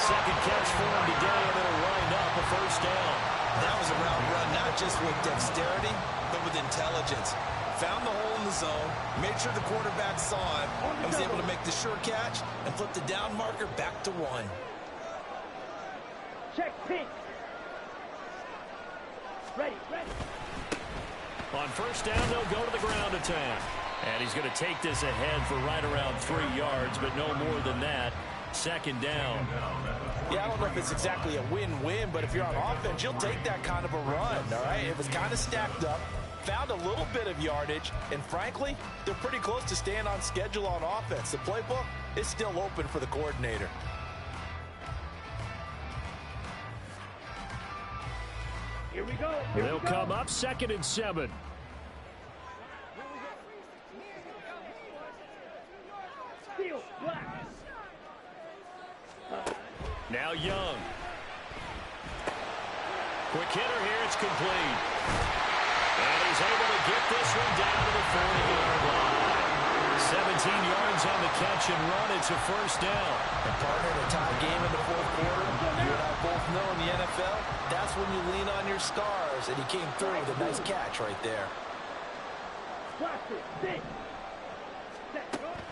Second catch for him today, and it'll wind up a 1st down. That was a route run, not just with dexterity, but with intelligence. Found the hole in the zone, made sure the quarterback saw it, and was able to make the sure catch and flip the down marker back to 1. Check pink. Ready. On 1st down, they'll go to the ground attack. And he's going to take this ahead for right around 3 yards, but no more than that. 2nd down. Yeah, I don't know if it's exactly a win-win, but if you're on offense, you'll take that kind of a run, all right? It was kind of stacked up, found a little bit of yardage, and frankly, they're pretty close to staying on schedule on offense. The playbook is still open for the coordinator. Here we go. They'll come up 2nd and 7. Steel, black. Now Young. Quick hitter here. It's complete. And he's able to get this one down to the 40-yard line. 17 yards on the catch and run. It's a first down. And partner, in a tie game in the fourth quarter, you and I both know in the NFL, that's when you lean on your stars, and he came through with a nice catch right there.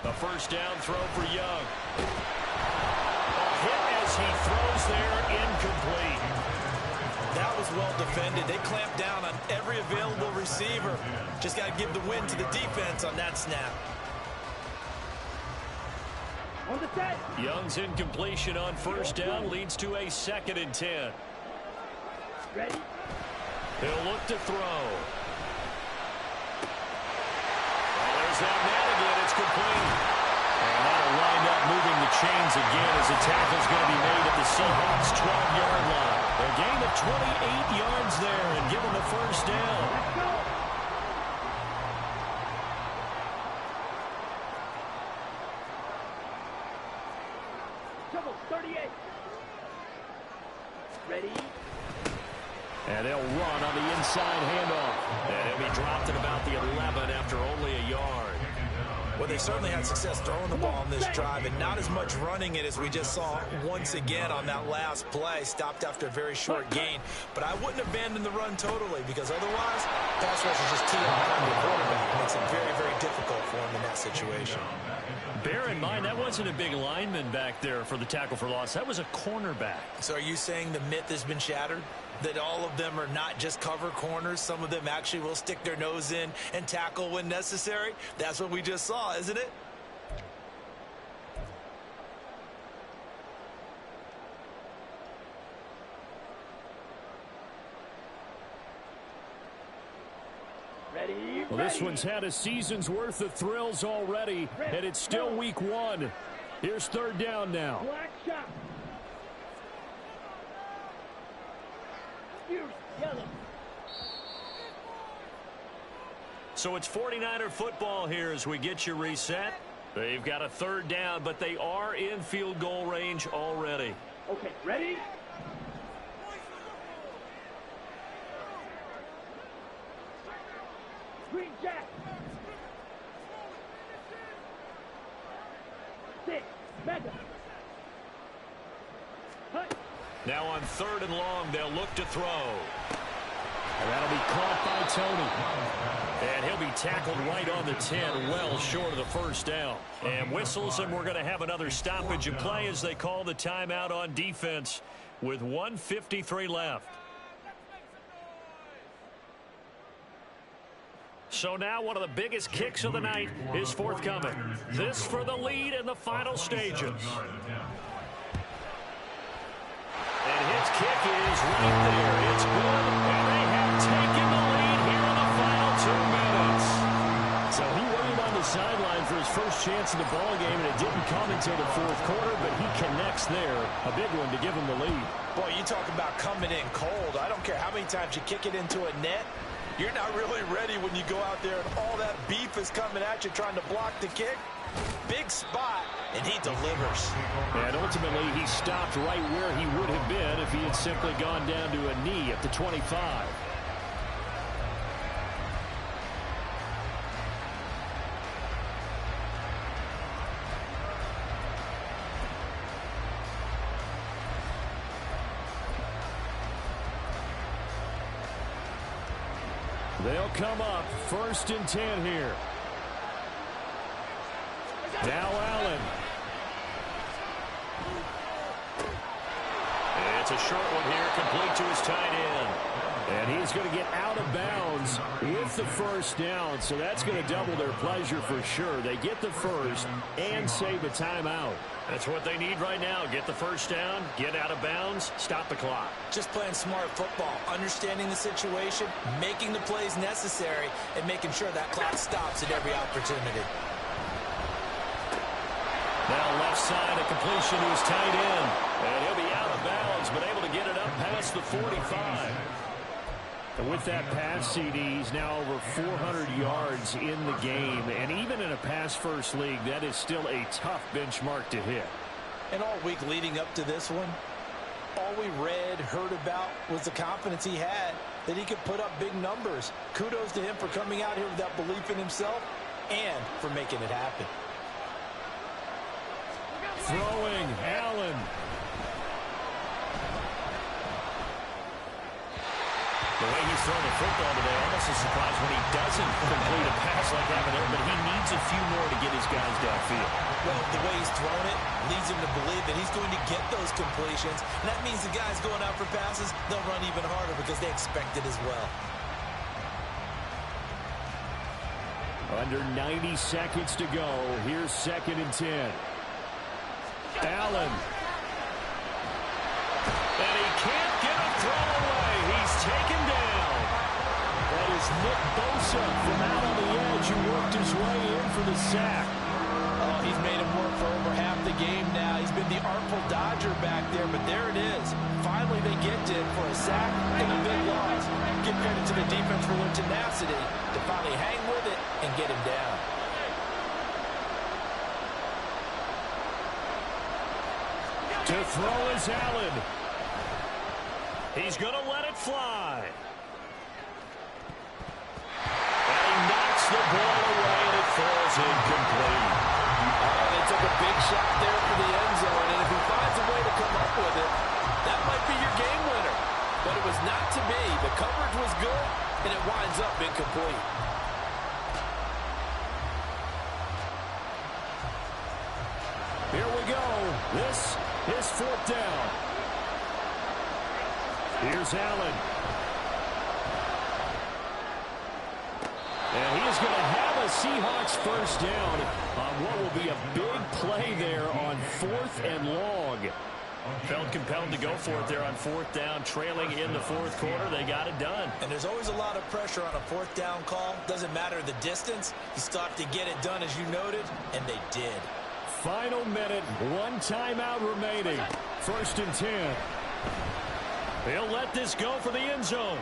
A first down throw for Young. A hit as he throws there, incomplete. That was well defended. They clamped down on every available receiver. Just got to give the win to the defense on that snap. Young's incompletion on first down leads to a 2nd and 10. Ready? He'll look to throw. Well, there's that man again. It's complete. And that'll wind up moving the chains again as the tackle's going to be made at the Seahawks' 12-yard line. A gain of 28 yards there and give them the first down. Let's go. Double 38. Ready? And they'll run on the inside handoff. And he'll be dropped at about the 11 after only a yard. Well, they certainly had success throwing the ball on this drive, and not as much running it as we just saw once again on that last play. Stopped after a very short gain. But I wouldn't abandon the run totally, because otherwise, pass rush is just teeing off on the quarterback. It makes it very, very difficult for him in that situation. Bear in mind, that wasn't a big lineman back there for the tackle for loss. That was a cornerback. So are you saying the myth has been shattered? That all of them are not just cover corners? Some of them actually will stick their nose in and tackle when necessary? That's what we just saw, isn't it? Ready? Well, this one's had a season's worth of thrills already, and it's still week 1. Here's 3rd down now. Black shot. Yellow. So it's 49er football here as we get you reset. They've got a 3rd down, but they are in field goal range already. Okay, ready? Green jack. 6. Mega. Hut. Now on 3rd and long, they'll look to throw. And that'll be caught by Tony. And he'll be tackled right on the 10, well short of the first down. And whistles, and we're going to have another stoppage of play as they call the timeout on defense with 1:53 left. So now one of the biggest kicks of the night is forthcoming. This for the lead in the final stages. And his kick is right there. It's good. And they have taken the lead here in the final 2 minutes. So he waited on the sideline for his first chance in the ball game, and it didn't come until the 4th quarter, but he connects there. A big one to give him the lead. Boy, you talk about coming in cold. I don't care how many times you kick it into a net. You're not really ready when you go out there and all that beef is coming at you trying to block the kick. Big spot, and he delivers. And ultimately, he stopped right where he would have been if he had simply gone down to a knee at the 25. They'll come up 1st and 10 here. Now Allen. It's a short one here, complete to his tight end. And he's going to get out of bounds with the first down, so that's going to double their pleasure for sure. They get the first and save a timeout. That's what they need right now. Get the first down, get out of bounds, stop the clock. Just playing smart football, understanding the situation, making the plays necessary, and making sure that clock stops at every opportunity. Now left side, a completion to his tight end. And he'll be out of bounds, but able to get it up past the 45. And with that pass, CD, he's now over 400 yards in the game. And even in a pass-first league, that is still a tough benchmark to hit. And all week leading up to this one, all we read, heard about was the confidence he had that he could put up big numbers. Kudos to him for coming out here with that belief in himself and for making it happen. Throwing, Allen. The way he's throwing the football today, almost a surprise when he doesn't complete a pass like that, but he needs a few more to get his guys downfield. Well, the way he's thrown it leads him to believe that he's going to get those completions. And that means the guys going out for passes, they'll run even harder because they expect it as well. Under 90 seconds to go. Here's 2nd and 10. Allen. And he can't get a throw away. He's taken down. That is Nick Bosa from out on the edge who worked his way in for the sack. Oh, he's made him work for over half the game now. He's been the artful dodger back there, but there it is. Finally, they get to it for a sack and a big loss. Give credit to the defense for their tenacity to finally hang with it and get him down. To throw is Allen. He's going to let it fly. And he knocks the ball away, and it falls incomplete. They took a big shot there for the end zone, and if he finds a way to come up with it, that might be your game winner. But it was not to be. The coverage was good, and it winds up incomplete. Here we go. This is 4th down. Here's Allen. And he is going to have a Seahawks first down on what will be a big play there on 4th and long. Felt compelled to go for it there on 4th down, trailing in the 4th quarter. They got it done. And there's always a lot of pressure on a 4th down call. Doesn't matter the distance. You still have to get it done, as you noted, and they did. Final minute, 1 timeout remaining. 1st and 10. He'll let this go for the end zone.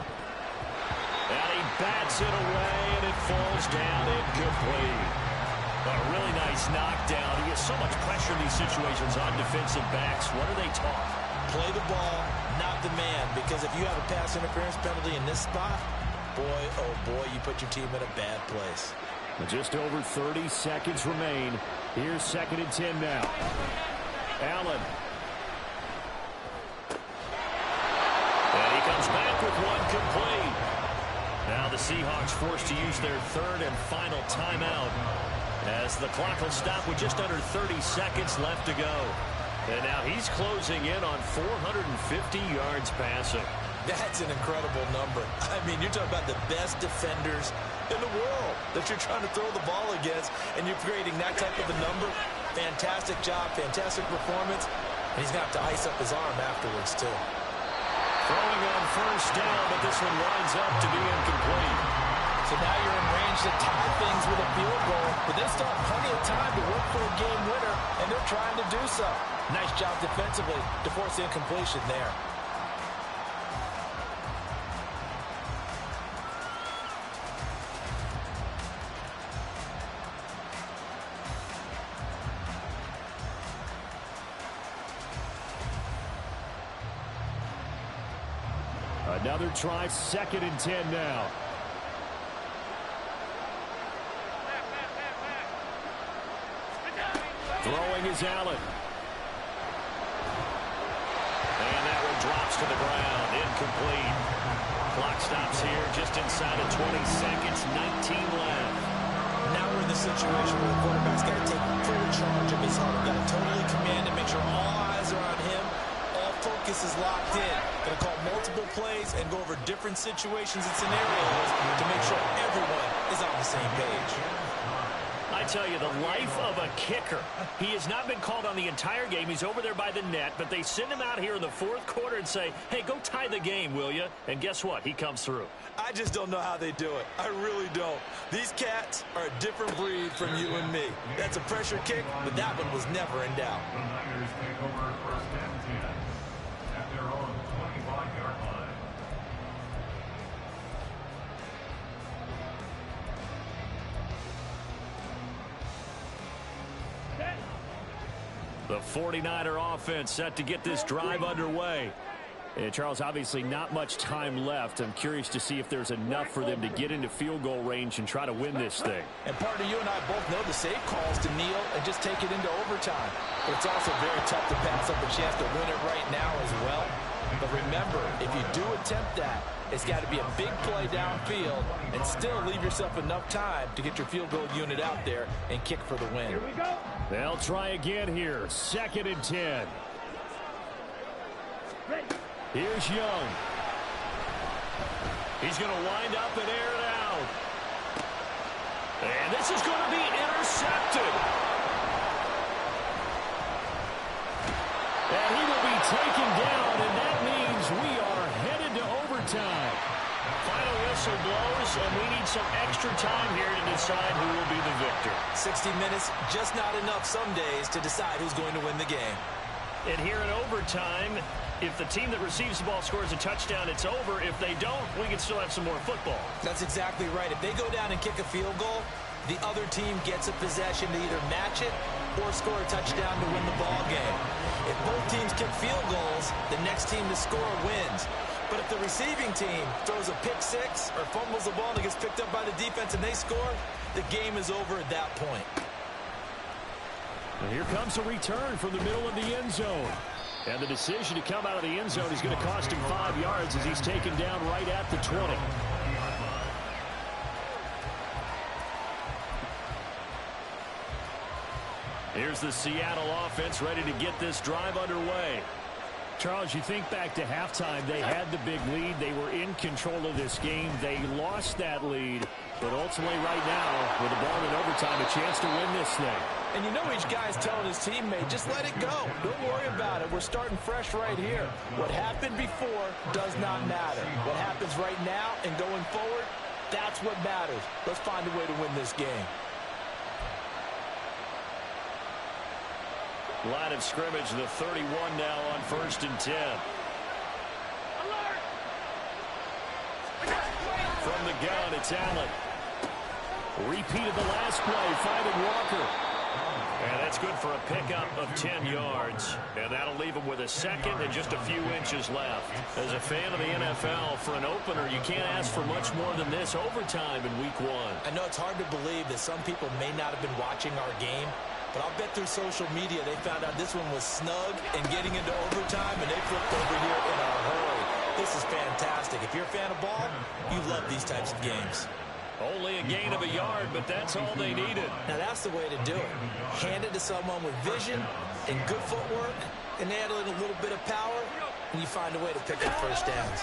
And he bats it away, and it falls down incomplete. A really nice knockdown. He gets so much pressure in these situations on defensive backs. What are they taught? Play the ball, not the man. Because if you have a pass interference penalty in this spot, boy, oh boy, you put your team in a bad place. Just over 30 seconds remain. Here's 2nd and 10 now. Allen. And he comes back with one complete. Now the Seahawks forced to use their 3rd and final timeout as the clock will stop with just under 30 seconds left to go. And now he's closing in on 450 yards passing. That's an incredible number. I mean, you're talking about the best defenders in the world that you're trying to throw the ball against, and you're creating that type of a number. Fantastic job, fantastic performance, and he's going to have to ice up his arm afterwards, too. Throwing on 1st down, but this one winds up to be incomplete. So now you're in range to tie things with a field goal, but they still have plenty of time to work for a game winner, and they're trying to do so. Nice job defensively to force the incompletion there. Another try, 2nd and 10 now. Throwing is Allen. And that one drops to the ground. Incomplete. Clock stops here just inside of 20 seconds. 19 left. Now we're in the situation where the quarterback's got to take full charge of his heart. Got to totally command it, make sure all eyes are on him. All focus is locked in. Going to call multiple plays and go over different situations and scenarios to make sure everyone is on the same page. I tell you, the life of a kicker. He has not been called on the entire game. He's over there by the net, but they send him out here in the 4th quarter and say, hey, go tie the game, will you? And guess what? He comes through. I just don't know how they do it. I really don't. These cats are a different breed from you and me. That's a pressure kick, but that one was never in doubt. The Niners take over 1st and 10 at their own 25-yard line. The 49er offense set to get this drive underway. And Charles, obviously not much time left. I'm curious to see if there's enough for them to get into field goal range and try to win this thing. And partner, you and I both know the safe calls to kneel and just take it into overtime. But it's also very tough to pass up a chance to win it right now as well. But remember, if you do attempt that, it's got to be a big play downfield and still leave yourself enough time to get your field goal unit out there and kick for the win. Here we go. They'll try again here. 2nd and 10. Ready. Here's Young. He's going to wind up and air it out. And this is going to be intercepted. And he will be taken down, and that means we are headed to overtime. Final whistle blows, and we need some extra time here to decide who will be the victor. 60 minutes, just not enough some days to decide who's going to win the game. And here in overtime, if the team that receives the ball scores a touchdown, it's over. If they don't, we can still have some more football. That's exactly right. If they go down and kick a field goal, the other team gets a possession to either match it or score a touchdown to win the ball game. If both teams kick field goals, the next team to score wins. But if the receiving team throws a pick six or fumbles the ball and it gets picked up by the defense and they score, the game is over at that point. And here comes a return from the middle of the end zone. And the decision to come out of the end zone is going to cost him 5 yards as he's taken down right at the 20. Here's the Seattle offense ready to get this drive underway. Charles, you think back to halftime, they had the big lead. They were in control of this game. They lost that lead. But ultimately right now, with the ball in overtime, a chance to win this thing. And you know each guy's telling his teammate, just let it go. Don't worry about it. We're starting fresh right here. What happened before does not matter. What happens right now and going forward, that's what matters. Let's find a way to win this game. Line of scrimmage, the 31 now on 1st and 10. Alert! From the gun, it's Allen. Repeated the last play, finding Walker. And that's good for a pickup of 10 yards. And that'll leave him with a second and just a few inches left. As a fan of the NFL, for an opener, you can't ask for much more than this overtime in week 1. I know it's hard to believe that some people may not have been watching our game, but I'll bet through social media they found out this one was snug and getting into overtime, and they flipped over here in a hurry. This is fantastic. If you're a fan of ball, you love these types of games. Only a gain of a yard, but that's all they needed. Now that's the way to do it. Hand it to someone with vision and good footwork, and add in a little bit of power, and you find a way to pick up first downs.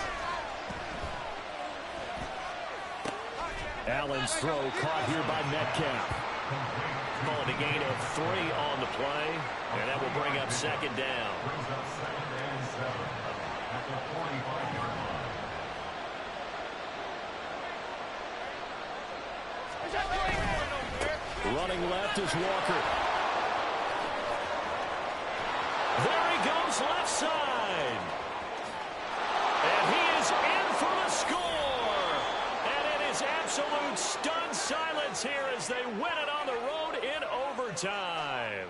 Allen's throw caught here by Metcalf. Calling a gain of 3 on the play, and that will bring up 2nd down. Running left is Walker. There he goes left side. And he is in for the score. And it is absolute stunned silence here as they win it on the road in overtime.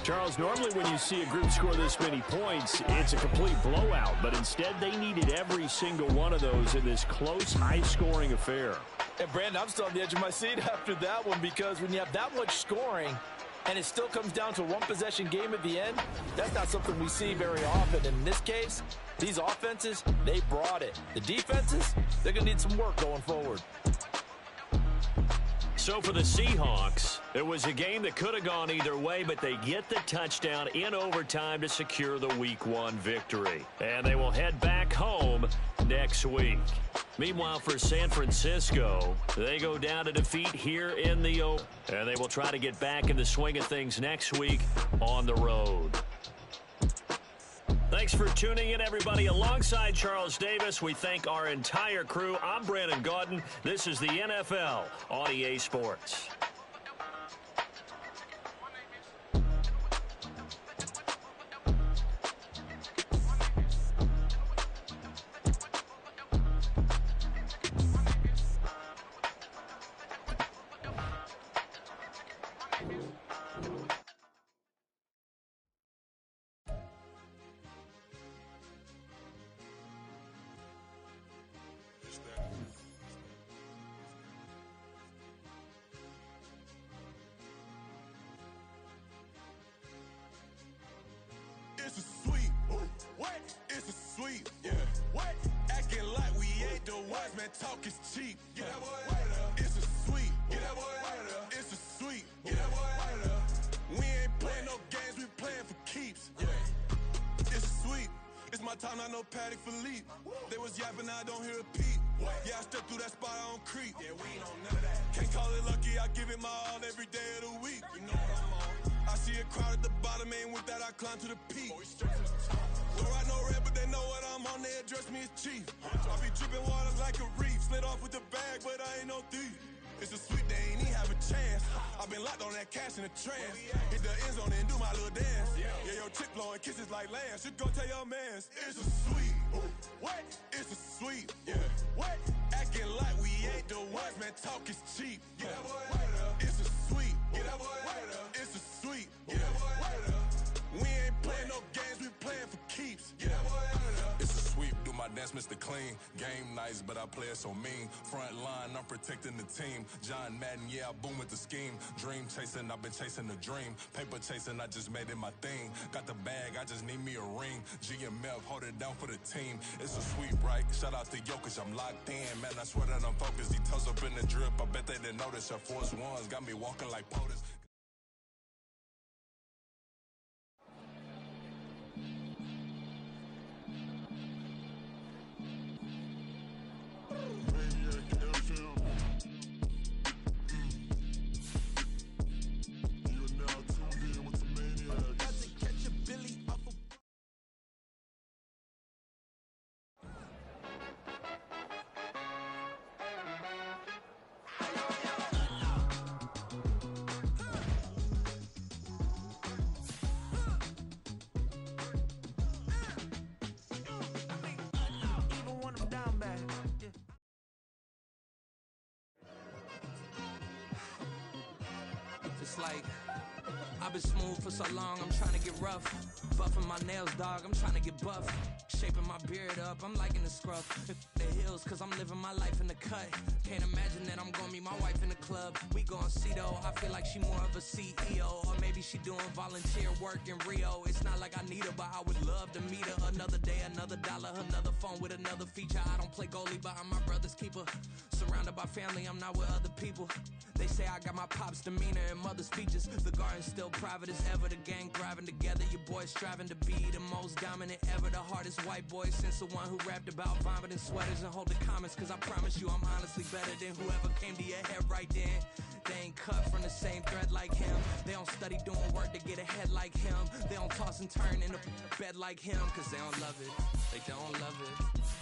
Charles, normally when you see a group score this many points, it's a complete blowout. But instead, they needed every single one of those in this close, high-scoring affair. And Brandon, I'm still on the edge of my seat after that one, because when you have that much scoring and it still comes down to a one-possession game at the end, that's not something we see very often. And in this case, these offenses, they brought it. The defenses, they're going to need some work going forward. So for the Seahawks, it was a game that could have gone either way, but they get the touchdown in overtime to secure the Week 1 victory. And they will head back home next week. Meanwhile, for San Francisco, they go down to defeat here in the open. And they will try to get back in the swing of things next week on the road. Thanks for tuning in, everybody. Alongside Charles Davis, we thank our entire crew. I'm Brandon Gaudin. This is the NFL on EA Sports. sweep, yeah. What? Acting like we ain't the ones, man, talk is cheap. Get that boy out of there. It's a sweep. Get that boy out of there. It's a sweep. Get that boy out of there. We ain't playing no games, we playing for keeps, yeah. It's a sweep. It's my time, not no Paddock Philippe. They was yapping, I don't hear a peep. Yeah, I step through that spot, I don't creep. Yeah, we ain't on none of that. Can't call it lucky, I give it my all every day of the week. You know what I'm on. I see a crowd at the bottom, ain't with that, I climb to the peak. Don't write no red, but they know what I'm on, they address me as chief. I be dripping water like a reef. Slid off with the bag, but I ain't no thief. It's a sweep, they ain't even have a chance. I been locked on that cash in a trance. Hit the end zone and do my little dance. Yeah, your chick blowing kisses like Lance. You go tell your mans. It's a sweep. What? It's a sweep. Yeah. What? Acting like we ain't the ones, man. Talk is cheap. Get that boy out of there. It's a sweep. Get that boy out of there. It's a sweep. Get that boy out of there. We ain't playing no games, we playing for keeps. Get that boy out of there. It's a sweep, do my dance, Mr. Clean. Game nice, but I play it so mean. Front line, I'm protecting the team. John Madden, yeah, I boom with the scheme. Dream chasing, I've been chasing the dream. Paper chasing, I just made it my thing. Got the bag, I just need me a ring. GMF, hold it down for the team. It's a sweep, right? Shout out to Jokic, I'm locked in. Man, I swear that I'm focused. He toes up in the drip. I bet they didn't notice. Our Force Ones got me walking like POTUS. It's like, I've been smooth for so long, I'm trying to get rough. Buffing my nails, dog, I'm trying to get buff. Shaping my beard up, I'm liking the scruff. The hills, cause I'm living my life in the cut. Can't imagine that I'm gonna meet my wife in the club. We gon' see though, I feel like she more of a CEO. Or maybe she doing volunteer work in Rio. It's not like I need her, but I would love to meet her. Another day, another dollar, another phone with another feature. I don't play goalie, but I'm my brother's keeper. Surrounded by family, I'm not with other people. They say I got my pop's demeanor and mother's features. The garden's still private as ever, the gang thriving together. Your boys striving to be the most dominant ever. The hardest white boy since the one who rapped about vomiting sweaters and holding comments. Cause I promise you I'm honestly better than whoever came to your head right then. They ain't cut from the same thread like him. They don't study doing work to get ahead like him. They don't toss and turn in the bed like him. Cause they don't love it, they don't love it.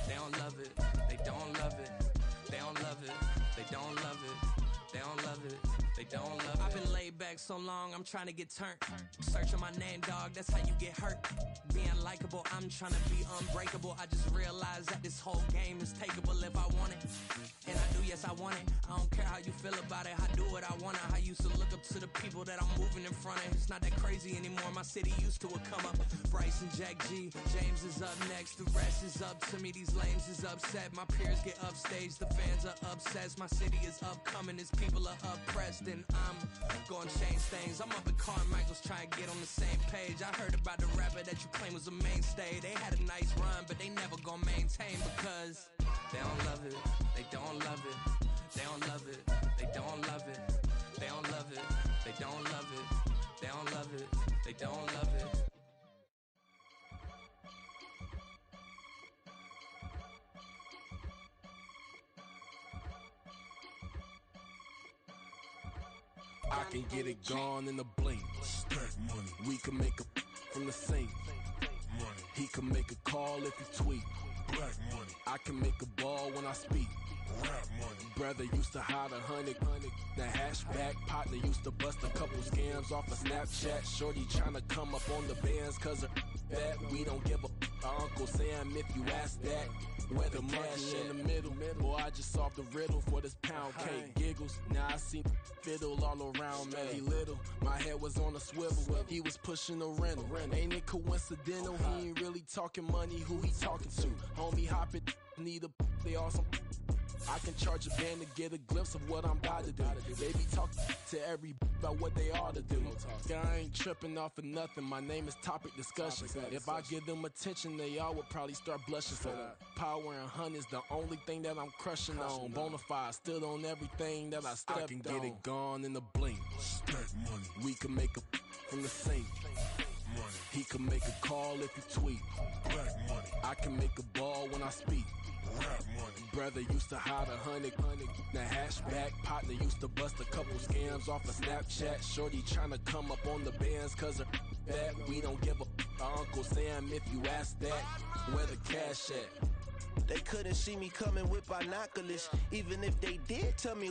They don't love it, they don't love it. They don't love it, they don't love it. They don't love it, they don't love it. I've been laid back so long, I'm trying to get turned. Searching my name, dog, that's how you get hurt. Being likable, I'm trying to be unbreakable. I just realized that this whole game is takeable if I want it. And I do, yes, I want it. I don't care how you feel about it, I do what I want. I used to look up to the people that I'm moving in front of. It's not that crazy anymore, my city used to it come up. Bryce and Jack G, James is up next. The rest is up to me, these lames is upset. My peers get upstaged, the fans are obsessed. My city is upcoming, it's people are oppressed, and I'm gonna change things. I'm up at Carmichael's trying to get on the same page. I heard about the rapper that you claim was a mainstay. They had a nice run, but they never gonna maintain because they don't love it, they don't love it, they don't love it, they don't love it, they don't love it, they don't love it, they don't love it, they don't love it. I can get it gone in a blink. Stack money. We can make a from the sink. Money. He can make a call if he tweet. Black money. I can make a ball when I speak. Rap money. Brother used to hide 100. The hashback partner used to bust a couple scams off of Snapchat. Shorty tryna come up on the bands cause of that. We don't give a Uncle Sam if you ask that. Where the money in the middle. Boy, I just solved the riddle for this pound cake. Giggles, now I see fiddle all around, man. He little, my head was on a swivel. He was pushing a rental. Ain't it coincidental? He ain't really talking money, who he talking to? Homie hopping, need a, they awesome. I can charge a band to get a glimpse of what I'm about to do. They be talking to every about what they ought to do. I ain't tripping off of nothing. My name is Topic Discussion. If I give them attention, they all would probably start blushing. So power and hunt is the only thing that I'm crushing on. Bonafide, stood on everything that I stepped on. I can get it gone in a blink. Money. We can make a from the sink. Money. He can make a call if you tweet. Black money. I can make a ball when I speak. Rap money. Brother used to hide 100. The hatchback partner used to bust a couple scams off of Snapchat. Shorty tryna come up on the bands cause her bad. We don't give a Uncle Sam if you ask that. Where the cash at? They couldn't see me coming with binoculars. Even if they did tell me